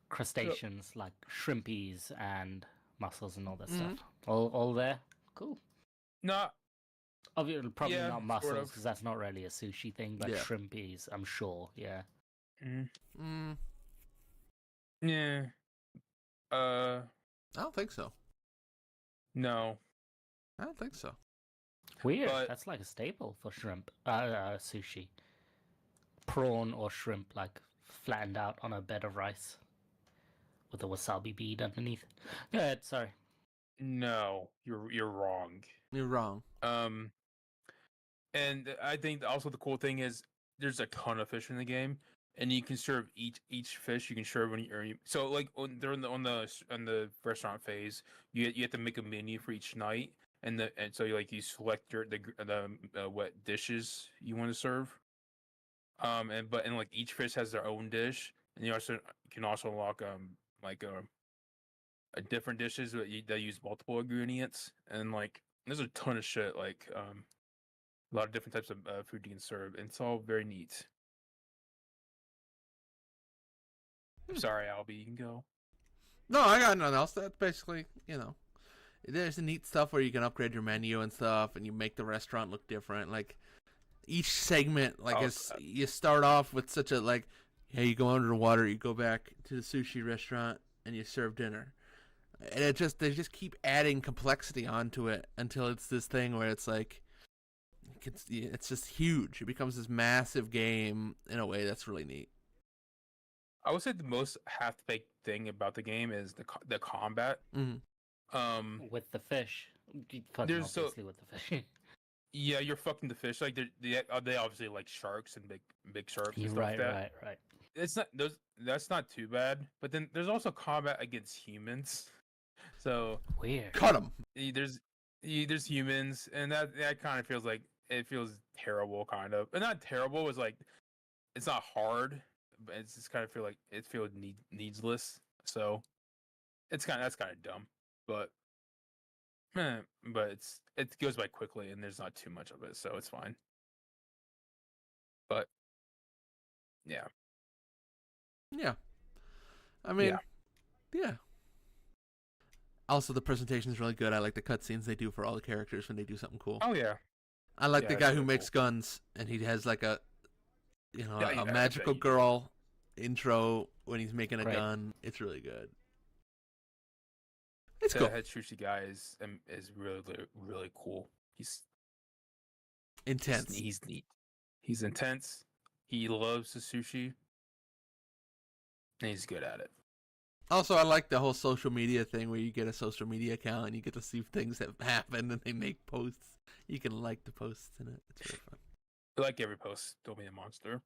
crustaceans, like shrimpies and mussels and all that Mhm. stuff? All there? Cool. not Obviously, probably yeah, not sort mussels of. because that's not really a sushi thing, but Yeah. shrimpies, I'm sure. Yeah. Mm, Yeah. I don't think so. No. I don't think so. Weird. But That's like a staple for shrimp. Sushi. Prawn or shrimp, like flattened out on a bed of rice with a wasabi bead underneath. Go ahead. Sorry. no, you're wrong. You're wrong. Um, and I think also the cool thing is there's a ton of fish in the game, and you can serve each fish. You can serve so like during on the restaurant phase, you have to make a menu for each night, and so you select the what dishes you want to serve. And like each fish has their own dish, and you can also unlock like different dishes that use multiple ingredients, and like there's a ton of shit like a lot of different types of food you can serve, and it's all very neat. Sorry, Albie, you can go. No, I got nothing else. That's basically, there's a neat stuff where you can upgrade your menu and stuff, and you make the restaurant look different. Like each segment, like you start off with such a like, hey, you go underwater, you go back to the sushi restaurant, and you serve dinner. And they just keep adding complexity onto it until it's this thing where it's like, it's just huge. It becomes this massive game in a way that's really neat. I would say the most half-baked thing about the game is the combat. With the fish. Fucking obviously with the fish. Yeah, you're fucking the fish. Like they obviously like sharks and big sharks and stuff Right, like that. right. It's not those. That's not too bad. But then there's also combat against humans. So Weird. Cut them. there's humans, and that kind of feels like it feels terrible, kind of. But not terrible. It's like it's not hard, but it's just kind of feel like it feels needless. So that's kind of dumb, but but it goes by quickly, and there's not too much of it, so it's fine. But yeah, Yeah. I mean, yeah. Also, the presentation is really good. I like the cutscenes they do for all the characters when they do something cool. Oh yeah. I like Yeah, the it's guy who really makes cool. guns, and he has like a Yeah, magical girl intro when he's making a Great. gun. It's really good. It's The cool. head sushi guy is really really cool. Intense. He's neat. He's intense. He loves the sushi, and he's good at it. Also, I like the whole social media thing where you get a social media account and you get to see things that happen and they make posts. You can like the posts in it. It's really fun. I like every post. Don't be a monster.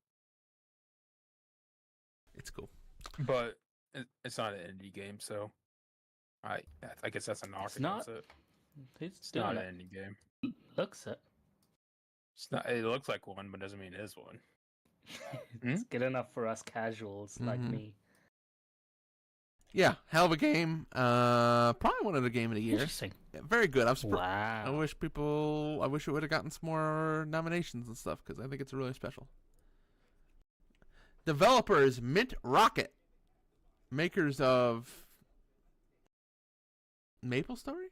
It's cool. But it's not an indie game, so I guess that's a knock It's not. against it. He's It's doing not it. an indie game. Looks it. It's not. It looks like one, but doesn't mean it is one. It's good enough for us casuals like Mhm. me. Yeah, hell of a game. Probably one of the game of the year. Interesting. Yeah, very good. I Wow. wish it would have gotten some more nominations and stuff because I think it's really special. Developers Mint Rocket, makers of Maple Story.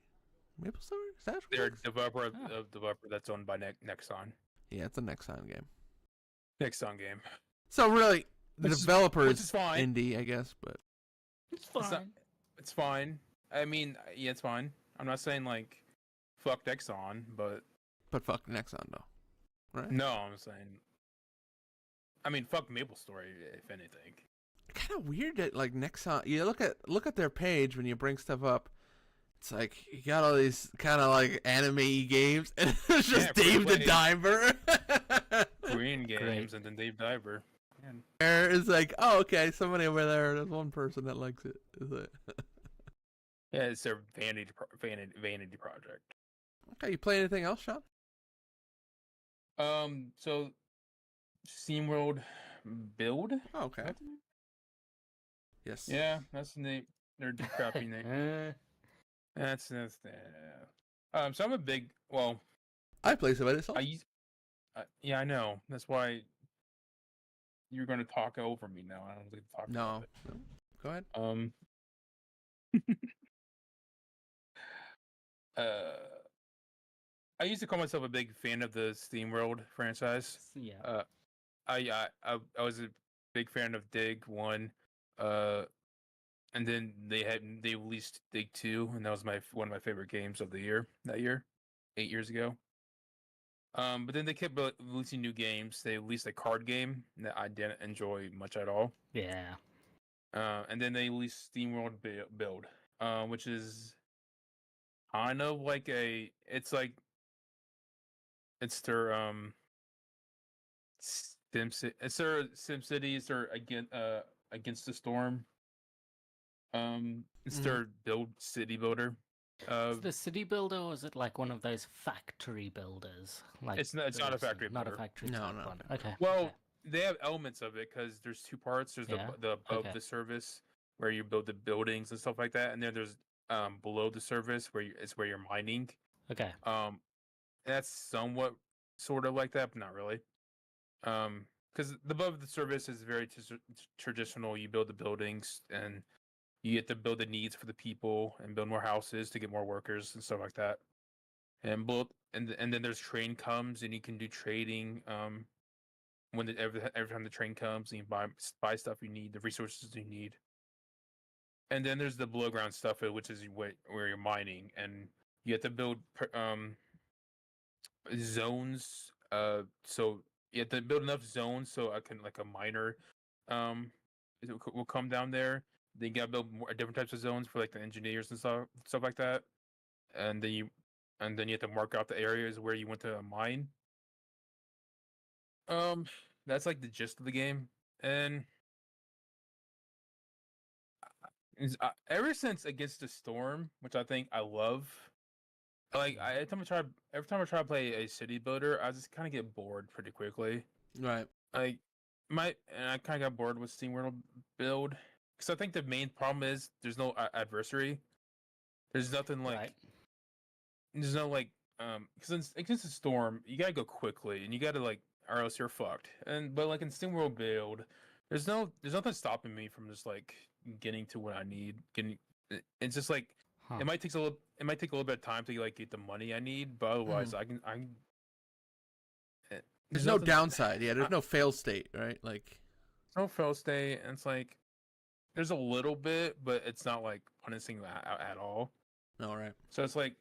Maple Story? Is that what They're a it's- developer that's owned by Nexon. Yeah, it's a Nexon game. Nexon game. So really, the Which is developers fine. indie, I guess, but It's fine. not- It's fine. I mean, yeah, it's fine. I'm not saying like fuck Nexon, but fuck Nexon though, right? no, I'm saying. I mean, fuck Maple Story, if anything. Kind of weird that like Nexon. You look at their page when you bring stuff up. It's like you got all these kind of like anime games, and it's just Yeah, Dave the free-to-play. Diver. Korean games Great. and then Dave Diver. Man. There is like, oh, okay, somebody over there. There's one person that likes it. Is it? Yeah, it's their vanity project. Okay, you play anything else, Sean? So SteamWorld Build. Oh, okay. Yes. Yeah, that's the name. Their crappy name. Eh, That's so I'm a big I play some of it. I use yeah, I know. That's why you're going to talk over me now. I don't get to talk No. about it. No. Go ahead. I used to call myself a big fan of the SteamWorld franchise. yeah. I was a big fan of Dig 1, and then they released Dig 2, and that was one of my favorite games of the year that year, 8 years ago. But then they kept releasing new games. They released a card game that I didn't enjoy much at all. Yeah. And then they released SteamWorld Build, which is kind of like it's their it's their SimCity. It's their Against the Storm. It's their city builder. Is the city builder, or is it like one of those factory builders? Like It's not a those- factory Not a builder. factory No, type not a one. factory. Okay. Well, okay. they have elements of it because there's two parts. There's Yeah, the above okay. the service where you build the buildings and stuff like that, and then there's below the surface where it's where you're mining. Okay. That's somewhat sort of like that, but not really. Because the above the surface is very traditional. You build the buildings and you get to build the needs for the people and build more houses to get more workers and stuff like that. And then there's train comes and you can do trading. When every time the train comes, and you buy stuff you need, the resources you need. And then there's the below ground stuff, which is where you're mining, and you have to build zones. So you have to build enough zones so like a miner, will come down there. Then you gotta build more different types of zones for like the engineers and stuff like that. And then you have to mark out the areas where you want to mine. That's like the gist of the game, and ever since Against the Storm, which I think I love, like every time I try to play a city builder, I just kind of get bored pretty quickly. Right. Like and I kind of got bored with SteamWorld Build because I think the main problem is there's no adversary. There's nothing like Right. there's no like because Against the Storm you gotta go quickly and you gotta like or else you're fucked. But like in SteamWorld Build, there's nothing stopping me from just like getting to what I need. It's just like Huh. it might take a little bit of time to like get the money I need, but otherwise I can. There's no nothing- downside. Yeah, there's no fail state, right? Like, no fail state, and it's like there's a little bit, but it's not like punishing that at all. All right. So it's like,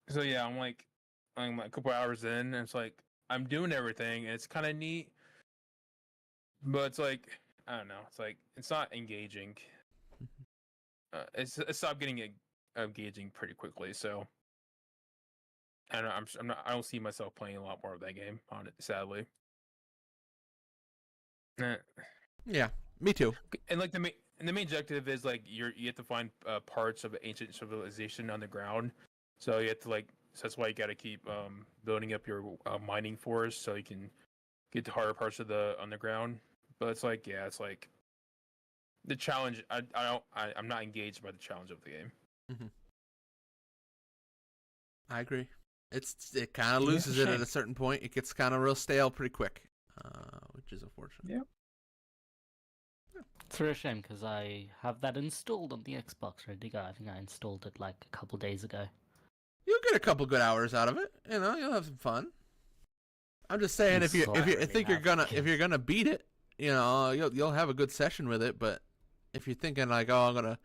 so yeah, I'm like a couple hours in, and it's like I'm doing everything, and it's kind of neat, but it's like I don't know, it's like it's not engaging. It stopped getting engaging pretty quickly. So I don't know, I'm not, I don't see myself playing a lot more of that game on it, sadly. Eh. Yeah, me too. And like the main objective is like you have to find parts of ancient civilization on the ground. So you have to like so that's why you got to keep building up your mining forest so you can get to harder parts of the underground. But it's like yeah, it's like the challenge. I'm not engaged by the challenge of the game. Mm-hmm. I agree. It kind of loses it at a certain point. It gets kind of real stale pretty quick, which is unfortunate. Yeah. It's a real shame because I have that installed on the Xbox ready to go. I think I installed it like a couple days ago. You'll get a couple good hours out of it. You know, you'll have some fun. I'm just saying, if you think you're gonna beat it, you know, you'll have a good session with it. But if you're thinking like, oh,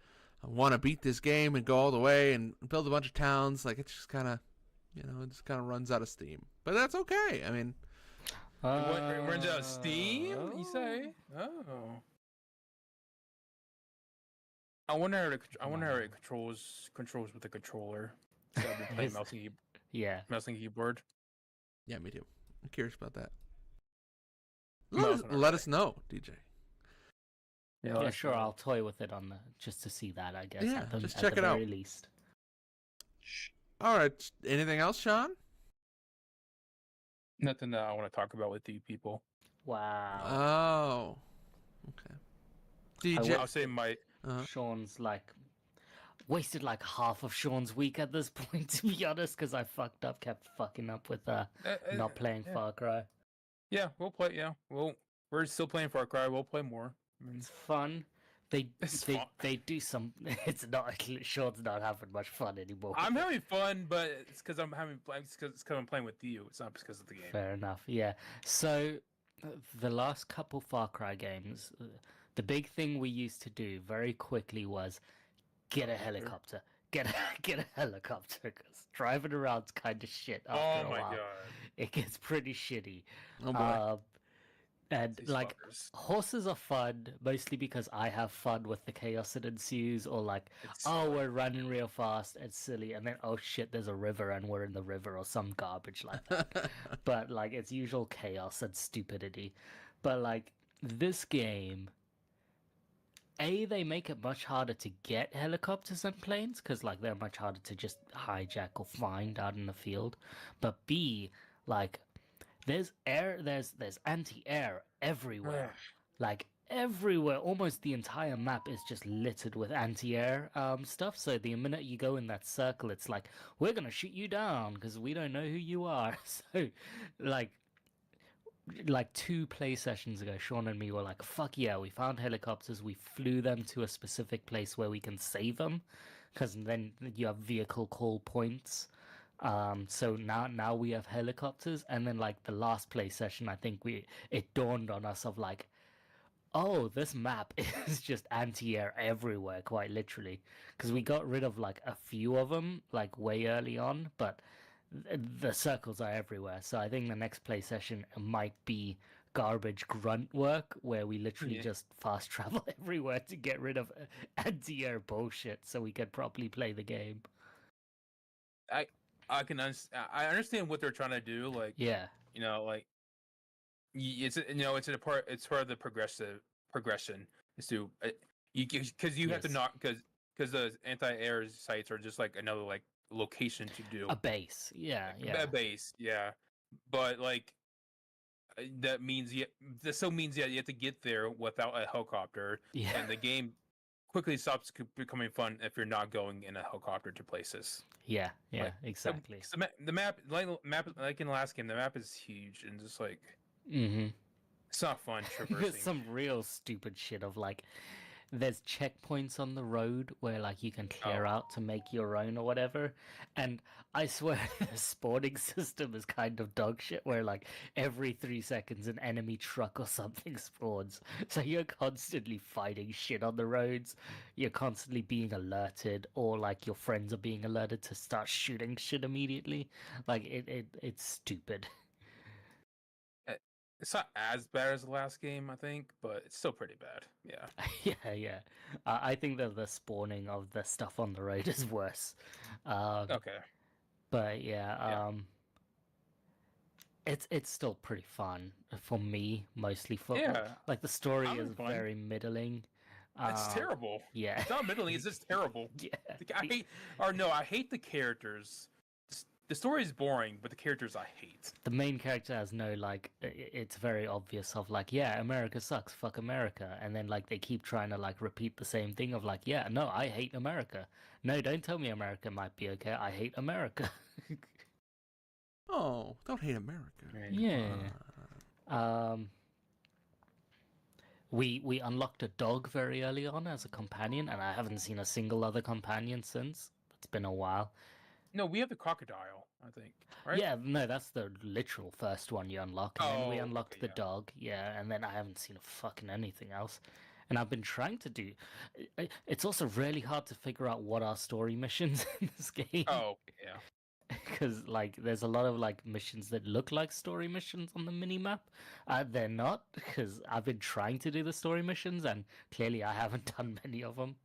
I want to beat this game and go all the way and build a bunch of towns, like it's just kind of, you know, it just kind of runs out of steam. But that's okay. I mean, It runs out of steam. You say? Oh. I wonder how it controls with the controller. So I've been playing mouse and keyboard. Yeah, me too. I'm curious about that. Mouse Let us know, DJ. Yeah, sure. I'll toy with it just to see that. I guess. Yeah, just check at it the out. very least. All right. Anything else, Sean? Nothing that I want to talk about with you people. Wow. Oh. Okay. DJ. I'll say my. Sean's like wasted like half of Sean's week at this point, to be honest, because I kept fucking up with not playing Far Cry. Yeah, we'll play. Yeah, we're still playing Far Cry. We'll play more. It's fun. They do some. It's not. Sean's not having much fun anymore. I'm having fun, but it's because I'm playing with you. It's not because of the game. Fair enough. Yeah. So the last couple Far Cry games, the big thing we used to do very quickly was get a helicopter. Get a helicopter, because driving around's kind of shit after a while. God. It gets pretty shitty. Oh boy. And These like fuckers. horses are fun, mostly because I have fun with the chaos that ensues, or like, we're running real fast and silly, and then oh shit, there's a river and we're in the river, or some garbage like that. But like it's usual chaos and stupidity. But like this game, they make it much harder to get helicopters and planes because like they're much harder to just hijack or find out in the field. But B, like there's anti-air everywhere. Like everywhere, almost the entire map is just littered with anti-air stuff. So the minute you go in that circle, it's like, we're gonna shoot you down because we don't know who you are. So like 2 play sessions ago, Sean and me were like, fuck yeah, we found helicopters, we flew them to a specific place where we can save them, because then you have vehicle call points. So now we have helicopters. And then like the last play session, I think it dawned on us of like, oh, this map is just anti-air everywhere, quite literally, because we got rid of like a few of them like way early on, but the circles are everywhere. So I think the next play session might be garbage grunt work, where we literally just fast travel everywhere to get rid of anti-air bullshit so we can properly play the game. I understand what they're trying to do. Like, yeah, you know, like it's part of the progression is to because you have to not because the anti-air sites are just like another like location to do a base. A base, yeah. But like that still means you have to get there without a helicopter. Yeah. And the game quickly stops becoming fun if you're not going in a helicopter to places. Yeah, like, exactly. So the map, like in the last game, the map is huge and just like it's not fun traversing. some real stupid shit of like there's checkpoints on the road where like you can clear out to make your own or whatever, and I swear the spawning system is kind of dog shit where like every 3 seconds an enemy truck or something spawns, so you're constantly fighting shit on the roads, you're constantly being alerted, or like your friends are being alerted to start shooting shit immediately. Like it's stupid. It's not as bad as the last game, I think, but it's still pretty bad. Yeah. Yeah. I think that the spawning of the stuff on the road is worse. Okay. But yeah, Yeah. it's still pretty fun for me, mostly for Yeah. like the story I'm is fine. very middling. It's terrible. Yeah. It's not middling. It's just terrible. Yeah. Like, I hate the characters. The story is boring, but the characters I hate. The main character has no like it's very obvious of like, yeah, America sucks, fuck America, and then like they keep trying to like repeat the same thing of like, yeah, no, I hate America. No, don't tell me America might be okay. I hate America. Oh, don't hate America. Yeah. We unlocked a dog very early on as a companion, and I haven't seen a single other companion since. It's been a while. No, we have the crocodile, I think. Right? Yeah, no, that's the literal first one you unlock, and then we Oh, unlocked okay, the yeah. dog, yeah, and then I haven't seen a fucking anything else. And I've been trying to do. It's also really hard to figure out what are story missions in this game. Oh, yeah. Because like there's a lot of like missions that look like story missions on the mini map. They're not, because I've been trying to do the story missions and clearly I haven't done many of them.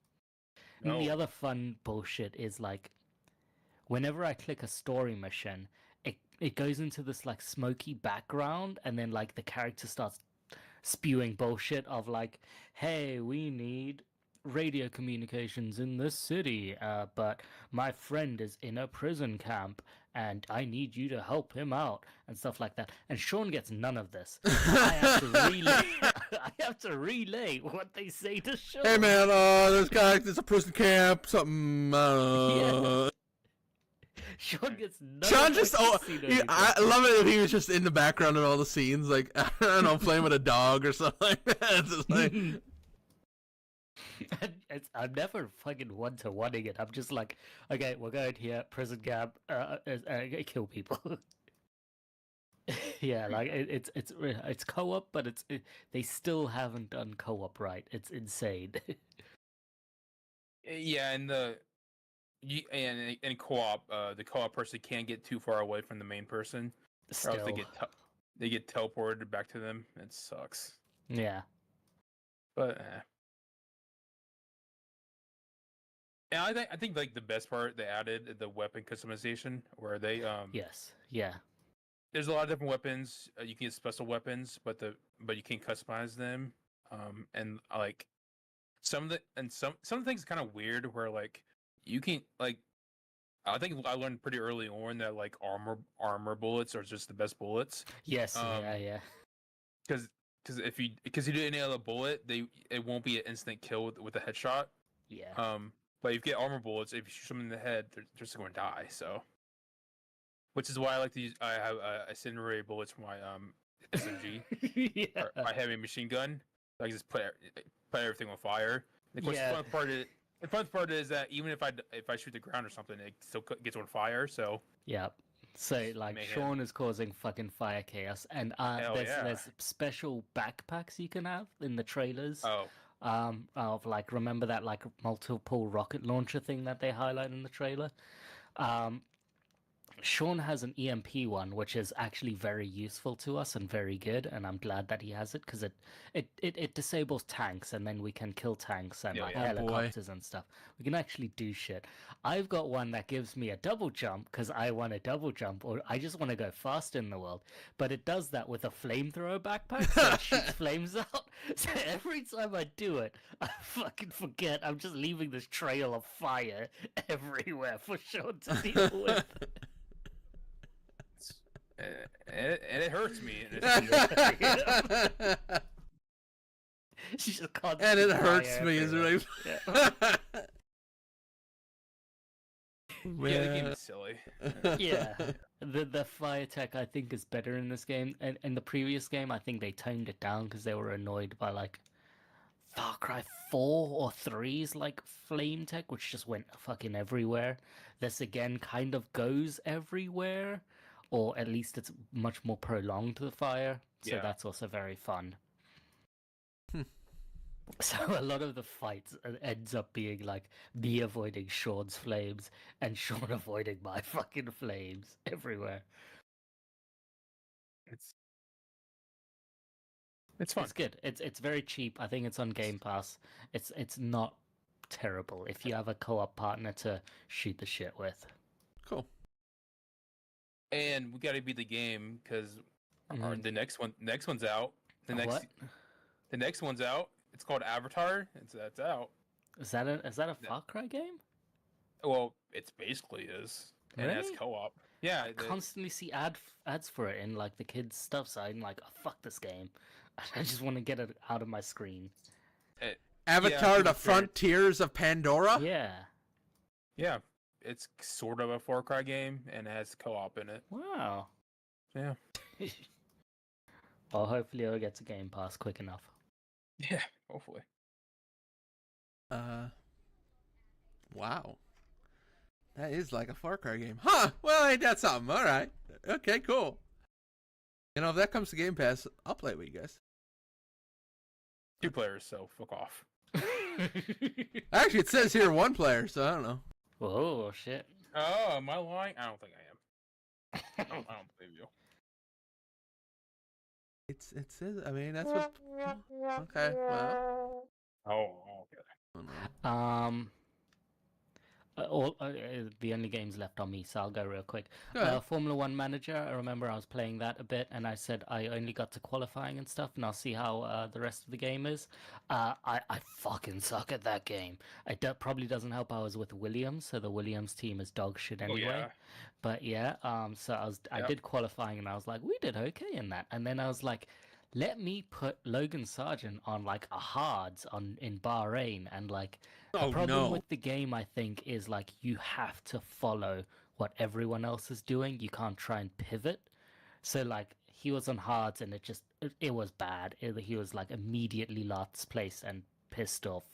And the No. other fun bullshit is like whenever I click a story mission, it goes into this like smoky background, and then like the character starts spewing bullshit of like, hey, we need radio communications in this city, but my friend is in a prison camp and I need you to help him out and stuff like that. And Sean gets none of this. I have to relay. I have to relay what they say to Sean. Hey man, there's a prison camp, something. Yeah. Sean gets none. Sean of just, that cutscene I love it if he was just in the background of all the scenes, like I don't know, playing with a dog or something like that. It's just like, I'm never fucking one-to-oneing it. I'm just like, okay, we're going here, prison camp, kill people. Yeah, like it's co-op, but they still haven't done co-op right. It's insane. Yeah, and in co-op, the co-op person can't get too far away from the main person, or else Still, they get teleported back to them. It sucks. yeah. But and I think like the best part they added the weapon customization, where they Yes, yeah. there's a lot of different weapons. You can get special weapons, but you can't customize them. And like some of the things kind of weird, where like you can like I think I learned pretty early on that like armor bullets are just the best bullets. Yes, yeah. Because you do any other bullet, it won't be an instant kill with a headshot. Yeah. But if you get armor bullets, if you shoot them in the head, they're just going to die. So, which is why I like to use. I have incendiary bullets for my SMG, Yeah. or my heavy machine gun. So I can just put everything on fire. And of course, Yeah. the fun part is that even if I shoot the ground or something, it still gets on fire. So Yeah. So like Mayhem. Sean is causing fucking fire chaos, and Hell yeah. there's special backpacks you can have in the trailers. oh Of like, remember that like multiple rocket launcher thing that they highlight in the trailer? Sean has an EMP one, which is actually very useful to us and very good, and I'm glad that he has it because it disables tanks, and then we can kill tanks and Yeah, like yeah. helicopters and stuff. We can actually do shit. I've got one that gives me a double jump because I want a double jump, or I just want to go fast in the world. But it does that with a flamethrower backpack, so it shoots flames out. So every time I do it, I fucking forget. I'm just leaving this trail of fire everywhere for Sean to deal with. and it hurts me. She just can't. and it see hurts fire me, is everywhere. right? Yeah. Yeah, the game is silly. Yeah, the fire tech I think is better in this game. And in the previous game, I think they toned it down because they were annoyed by like Far Cry 4 or 3's like flame tech, which just went fucking everywhere. This again kind of goes everywhere, or at least it's much more prolonged, the fire. So Yeah. that's also very fun. Hmm. So a lot of the fights ends up being like me avoiding Sean's flames and Sean avoiding my fucking flames everywhere. It's fun. It's good. It's very cheap. I think it's on Game Pass. It's not terrible if you have a co-op partner to shoot the shit with. Cool. And we got to beat the game because Mhm. the next one's out. The next one's out. It's called Avatar. That's out. Is that a Far Cry game? Well, it's basically is, and it has Really? co-op. Yeah, I constantly see ads for it in like the kids stuff, so I'm like, oh, fuck this game. I just want to get it out of my screen. Avatar: to The be fair- Frontiers of Pandora. Yeah. Yeah, it's sort of a Far Cry game, and it has co-op in it. Wow. Yeah. Well, hopefully it'll get to Game Pass quick enough. Yeah, hopefully. Wow. That is like a Far Cry game. Huh, well, ain't that something? All right. Okay, cool. You know, if that comes to Game Pass, I'll play it with you guys. 2 players, so fuck off. Actually, it says here 1 player, so I don't know. Whoa, shit. Oh, am I lying? I don't think I am. I don't believe you. It says, I mean, that's what... Okay, well... Oh, okay. I don't know. The only games left on me, so I'll go real quick. Go ahead. Formula One Manager, I remember I was playing that a bit, and I said I only got to qualifying and stuff, and I'll see how the rest of the game is. I fucking suck at that game. It probably doesn't help I was with Williams, so the Williams team is dog shit anyway. Yeah. But yeah, so I Yep. did qualifying, and I was like, we did okay in that. And then I was like, let me put Logan Sargent on like a hards in Bahrain, and like the Oh, problem no. with the game, I think, is like you have to follow what everyone else is doing. You can't try and pivot. So like he was on hards, and it was bad. He was like immediately last place and pissed off.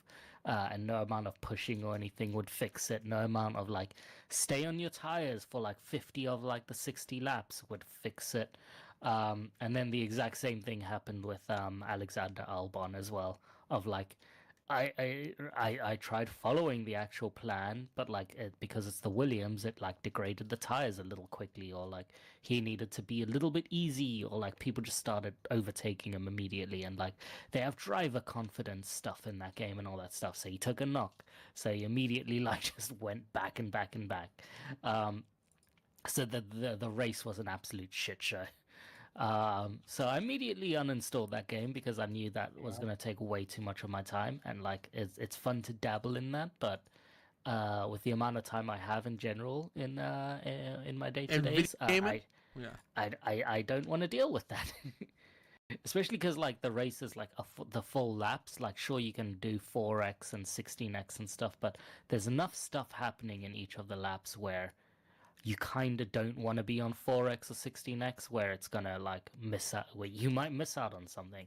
And no amount of pushing or anything would fix it. No amount of like stay on your tires for like 50 of like the 60 laps would fix it. And then the exact same thing happened with Alexander Albon as well. Of like, I tried following the actual plan, but like because it's the Williams, it like degraded the tires a little quickly, or like he needed to be a little bit easy, or like people just started overtaking him immediately, and like they have driver confidence stuff in that game and all that stuff. So he took a knock, so he immediately like just went back and back and back. So the race was an absolute shit show. So I immediately uninstalled that game because I knew that was going to take way too much of my time, and like it's fun to dabble in that, but with the amount of time I have in general in my day-to-days, gaming? Yeah. I don't want to deal with that. Especially because like the race is like the full laps. Like sure you can do 4x and 16x and stuff, but there's enough stuff happening in each of the laps where you kind of don't want to be on 4x or 16x, where it's gonna like miss out, where you might miss out on something.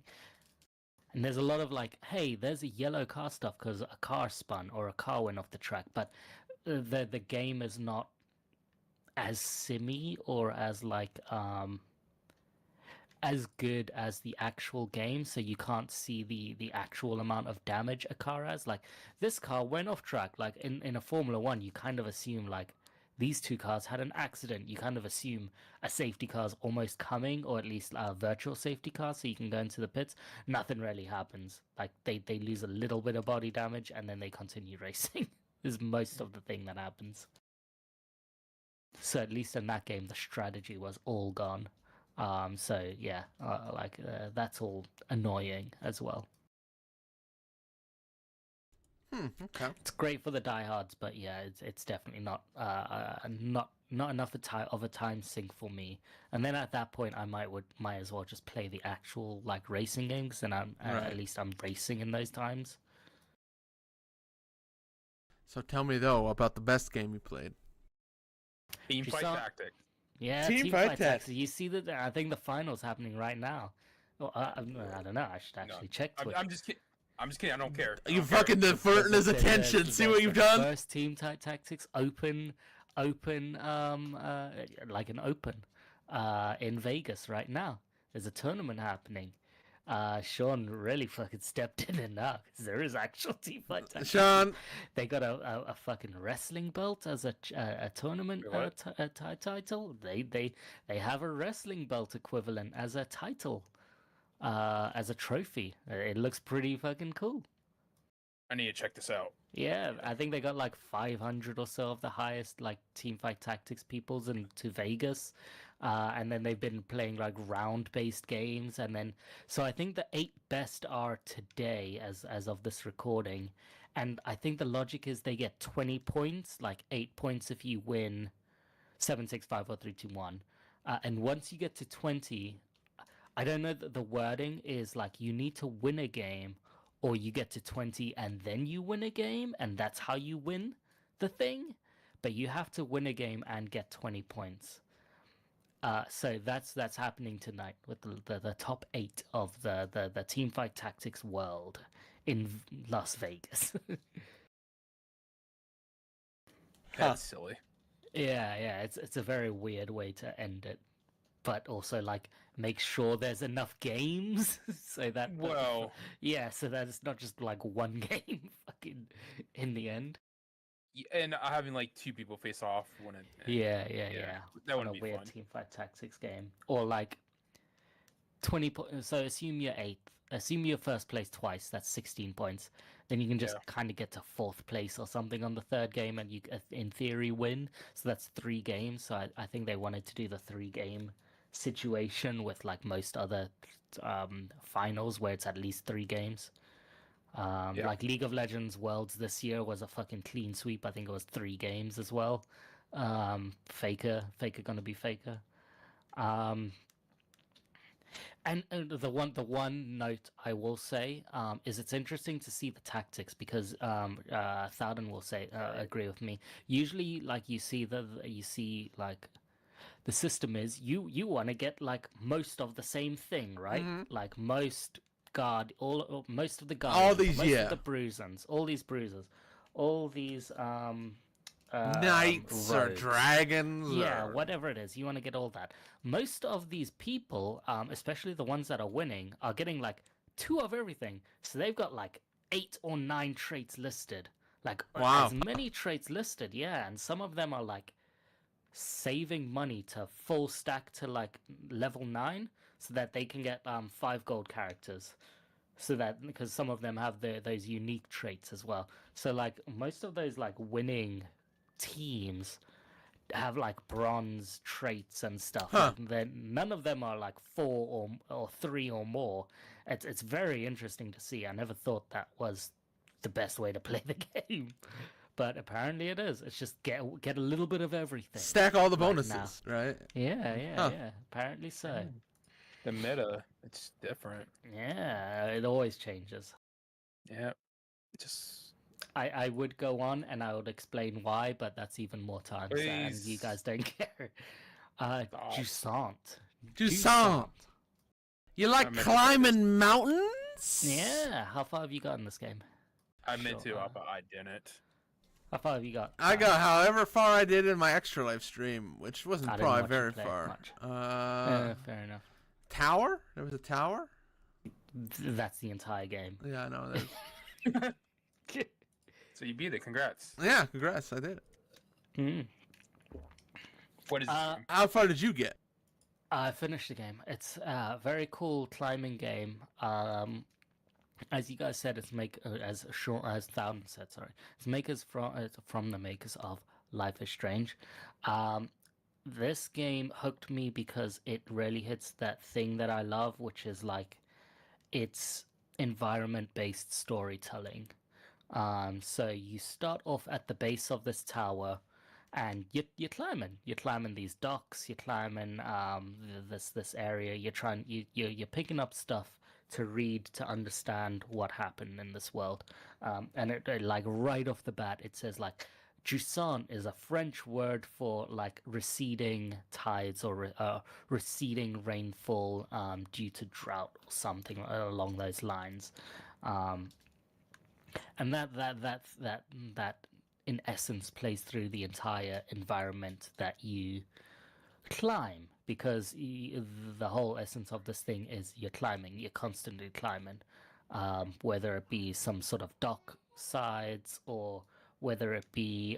And there's a lot of like, hey, there's a yellow car stuff because a car spun or a car went off the track, but the game is not as simmy or as like as good as the actual game, so you can't see the actual amount of damage a car has. Like this car went off track. Like in a Formula One, you kind of assume like these 2 cars had an accident. You kind of assume a safety car's almost coming, or at least a virtual safety car, so you can go into the pits. Nothing really happens. Like they lose a little bit of body damage and then they continue racing. Is most of the thing that happens. So at least in that game, the strategy was all gone. So yeah, that's all annoying as well. Okay. It's great for the diehards, but yeah, it's definitely not enough of a time sink for me. And then at that point, I might as well just play the actual like racing games, and at least I'm racing in those times. So tell me though about the best game you played. Teamfight Tactics. Yeah, Teamfight Teamfight Tactics. Tactics. You see that? I think the final's happening right now. Well, I don't know. I should actually check Twitch. I'm just kidding. I'm just kidding. I don't care. I You don't care. fucking diverting his attention. See what you've done? First team type tactics open, like an open, in Vegas right now. There's a tournament happening. Sean really fucking stepped in it now because there is actual team fight tactics. Sean, They got a fucking wrestling belt as a tournament What? title. They have a wrestling belt equivalent as a title, as a trophy. It looks pretty fucking cool. I need to check this out. Yeah, I think they got like 500 or so of the highest like teamfight tactics peoples into Vegas, and then they've been playing like round-based games, and then so I think the 8 best are today as of this recording, and I think the logic is they get 20 points, like 8 points if you win 7, 6, 5, 4, 3, 2, 1, and once you get to 20, I don't know that the wording is like you need to win a game or you get to 20 and then you win a game, and that's how you win the thing. But you have to win a game and get 20 points. So that's happening tonight with the top 8 of the teamfight tactics world in Las Vegas. That's silly. Yeah, it's a very weird way to end it, but also like make sure there's enough games so that Well, yeah, so that it's not just like one game fucking in the end. and having like 2 people face off when it. Yeah. That On a wouldn't be weird fun. teamfight tactics game, or like 20 points. So assume you're 8th. Assume you're first place twice. That's 16 points. Then you can just kind of get to 4th place or something on the 3rd game, and you, in theory, win. So that's 3 games. So I think they wanted to do the 3-game situation with like most other finals where it's at least 3 games. Like League of Legends Worlds this year was a fucking clean sweep. I think it was 3 games as well. Faker gonna be Faker. And the one note I will say is it's interesting to see the tactics because Thouden will say agree with me. Usually, like you see like the system is you want to get like most of the same thing, right? Like most of the guards, All these, most yeah. of the bruisers, all these knights or rogues. dragons. Yeah, or... whatever it is, you want to get all that. Most of these people, especially the ones that are winning, are getting like 2 of everything. So they've got like 8 or 9 traits listed. Like Wow. as many traits listed, yeah. And some of them are like saving money to full stack to like level 9 so that they can get 5 gold characters. So that because some of them have those unique traits as well. So like most of those like winning teams have like bronze traits and stuff. Huh. Like, none of them are like 4 or 3 or more. It's very interesting to see. I never thought that was the best way to play the game, but apparently it is. It's just get a little bit of everything. Stack all the right bonuses, right? Yeah. Apparently so. The meta, it's different. Yeah, it always changes. Yeah, just I would go on and I would explain why, but that's even more time, so, and you Please. guys don't care. Jusant. Jusant. You like I meant to climbing mountains? Yeah, how far have you got in this game? I meant Sure. to, but I didn't. How far have you got? I got however far I did in my extra life stream, which wasn't I didn't probably watch you very play far. much. Fair enough. Tower? There was a tower? That's the entire game. Yeah, I know. There's... So you beat it. Congrats. yeah, congrats. I did it. Mm. What is? How far did you get? I finished the game. It's a very cool climbing game. As you guys said, it's as Thouden said, sorry, it's makers from the makers of Life is Strange. This game hooked me because it really hits that thing that I love, which is like it's environment-based storytelling. So you start off at the base of this tower, and you're climbing these docks, you're climbing this area. You're picking up stuff to read to understand what happened in this world. And it like right off the bat, it says like Jusant is a French word for like receding tides or receding rainfall due to drought or something along those lines. And that in essence plays through the entire environment that you climb, because the whole essence of this thing is you're climbing, you're constantly climbing, whether it be some sort of dock sides or whether it be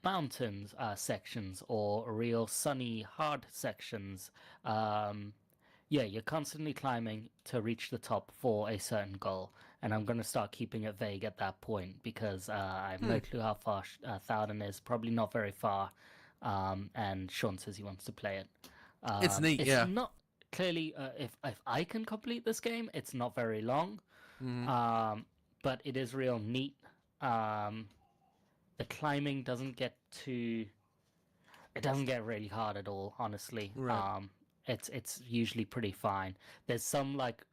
mountains sections or real sunny hard sections. Yeah, you're constantly climbing to reach the top for a certain goal, and I'm gonna start keeping it vague at that point because I have no clue how far Thouden is. Probably not very far, and Sean says he wants to play it. It's neat, It's yeah. not clearly if I can complete this game, it's not very long, Mhm. but it is real neat. The climbing doesn't get too it doesn't get really hard at all, honestly. Right. It's usually pretty fine. There's some like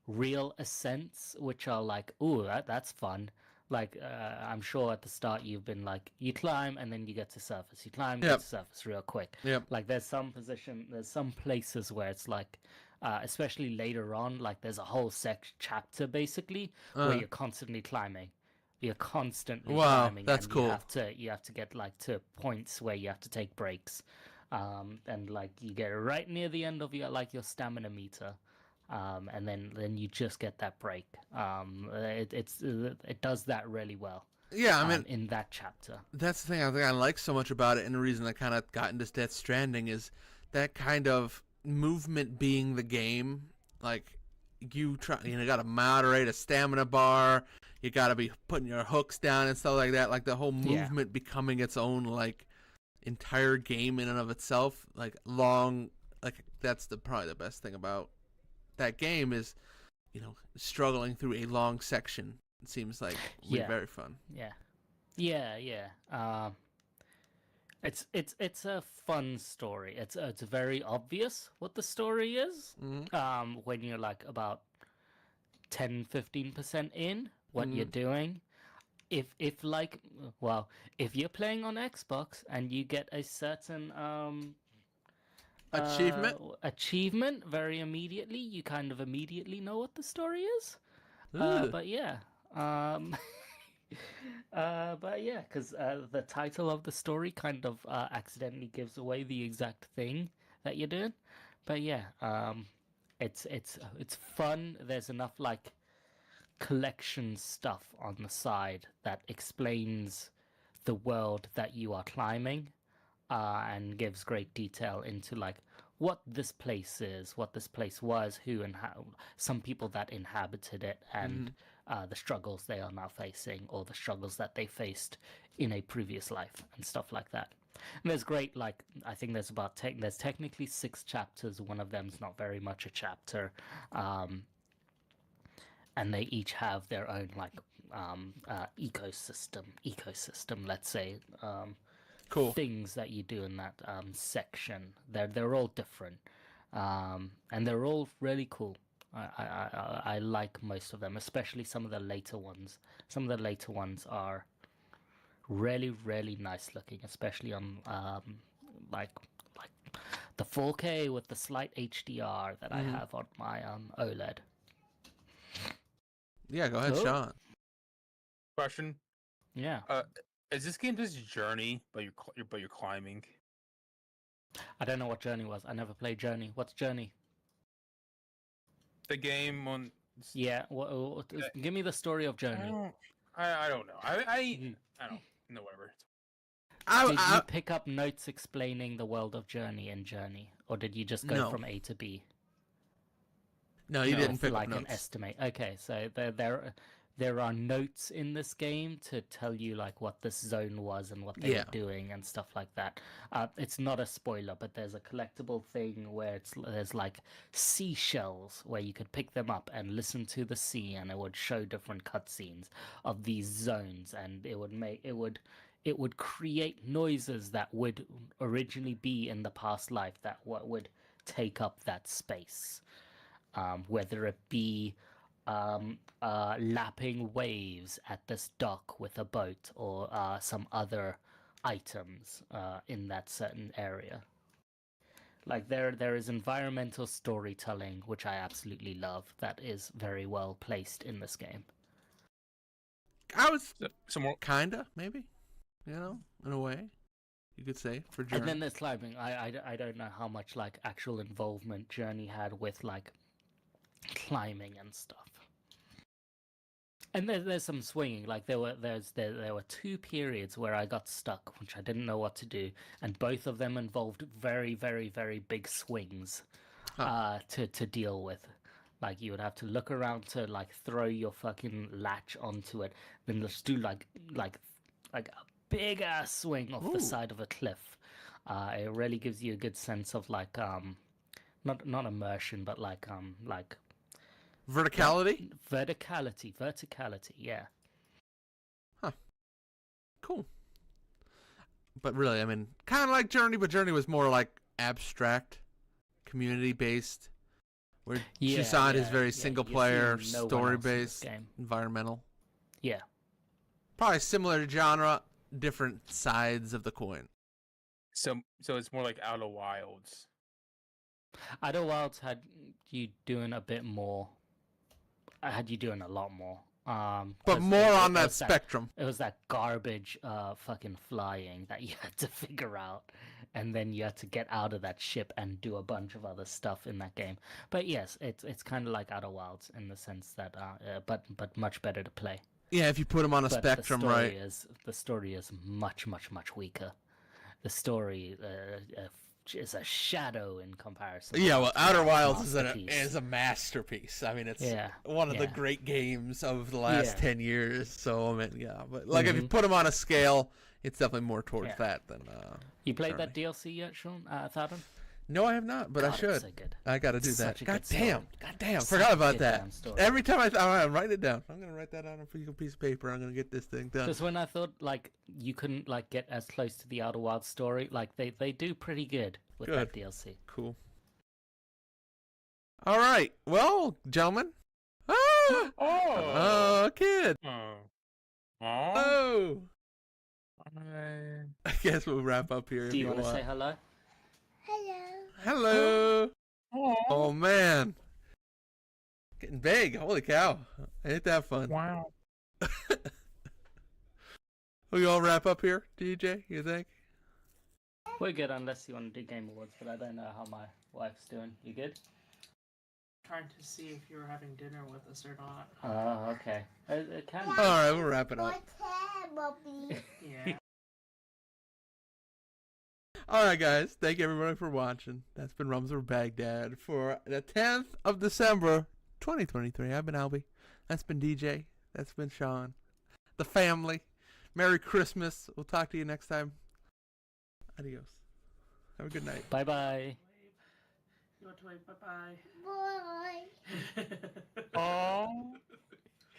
real ascents which are like, ooh, that's fun. Like I'm sure at the start you've been like, you climb and then you get to surface. You climb, get Yep. to surface real quick. Yep. Like there's some places where it's like, especially later on, like there's a whole chapter basically where you're constantly climbing. You're constantly Wow, climbing, that's and cool. you have to get like to points where you have to take breaks, and like you get right near the end of your stamina meter, and then you just get that break. It does that really well. Yeah, I mean, In that chapter. that's the thing I think I like so much about it, and the reason I kind of got into Death Stranding is that kind of movement being the game. Like you got to moderate a stamina bar. You got to be putting your hooks down and stuff like that. Like the whole movement becoming its own like entire game in and of itself. Like long, like that's probably the best thing about that game is, struggling through a long section. It seems like very fun. Yeah. It's a fun story. It's very obvious what the story is. When you're like about 10-15% in what you're doing. If you're playing on Xbox and you get a certain achievement very immediately, you kind of immediately know what the story is. But yeah. Because the title of the story kind of accidentally gives away the exact thing that you're doing. But yeah, it's fun. There's enough like collection stuff on the side that explains the world that you are climbing, and gives great detail into like what this place is, what this place was, who and how, some people that inhabited it, and the struggles they are now facing, or the struggles that they faced in a previous life, and stuff like that. And there's great, like, I think there's there's technically 6 chapters. One of them's not very much a chapter, and they each have their own like ecosystem. Let's say. Cool. Things that you do in that section. They're all different, and they're all really cool. I like most of them, especially some of the later ones. Some of the later ones are really, really nice looking, especially on like the 4K with the slight HDR that I have on my OLED. Yeah, go ahead, Sean. Question. Yeah. Is this game just Journey, but you're climbing? I don't know what Journey was. I never played Journey. What's Journey? The game on. Yeah. Give me the story of Journey. I don't know. I don't know. Whatever. Did you pick up notes explaining the world of Journey in Journey, or did you just go from A to B? No, you didn't pick up notes. An estimate. Okay, so there are notes in this game to tell you like what this zone was and what they were doing and stuff like that. It's not a spoiler, but there's a collectible thing where there's like seashells where you could pick them up and listen to the sea, and it would show different cutscenes of these zones, and it would create noises that would originally be in the past life that would take up that space, whether it be lapping waves at this dock with a boat, or some other items in that certain area. Like there is environmental storytelling, which I absolutely love. That is very well placed in this game. I was So more. kinda maybe, you know, in a way, you could say for Journey. And then there's climbing. I don't know how much like actual involvement Journey had with like climbing and stuff. And there's some swinging. Like there were two periods where I got stuck, which I didn't know what to do, and both of them involved very, very, very big swings to deal with. Like you would have to look around to like throw your fucking latch onto it, then just do like a big ass swing off the side of a cliff. It really gives you a good sense of like not immersion, but like Verticality? Verticality, yeah. Huh. Cool. But really, I mean, kind of like Journey, but Journey was more like abstract, community-based, where Tucson is very single-player, story-based, environmental. Yeah. Probably similar genre, different sides of the coin. So it's more like Outer Wilds. Outer Wilds had you doing a bit more. I had you doing a lot more. But more on that spectrum. It was that garbage fucking flying that you had to figure out. And then you had to get out of that ship and do a bunch of other stuff in that game. But yes, it's kind of like Outer Wilds in the sense that, but much better to play. Yeah, if you put them on a spectrum, right? The story is much, much, much weaker. The story is a shadow in comparison. Yeah, well, Outer Wilds is a masterpiece. I mean, it's one of the great games of the last 10 years. So, I mean, yeah. But, like, if you put them on a scale, it's definitely more towards that than... you played that DLC yet, Sean? Thaddeum? No, I have not, but I should. So good. I got to do that. God damn. Such Forgot about that. story. Every time I'm writing it down. I'm going to write that on a piece of paper. I'm going to get this thing done. Just when I thought, like, you couldn't, like, get as close to the Outer Wilds story, like, they do pretty good with that DLC. Cool. All right. Well, gentlemen. Oh, kid. Oh. I guess we'll wrap up here. Do you want to say hello? Hello. Oh, man. Getting big. Holy cow. Ain't that fun? Wow. We all wrap up here, DJ, you think? We're good unless you want to do Game Awards, but I don't know how my wife's doing. You good? Trying to see if you were having dinner with us or not. Oh, okay. It can be. All right, we'll wrap it up. Yeah. All right, guys. Thank you, everybody, for watching. That's been Rums for Baghdad for the 10th of December, 2023. I've been Albie. That's been DJ. That's been Sean. The family. Merry Christmas. We'll talk to you next time. Adios. Have a good night. Bye-bye. You want to wave bye-bye? Oh.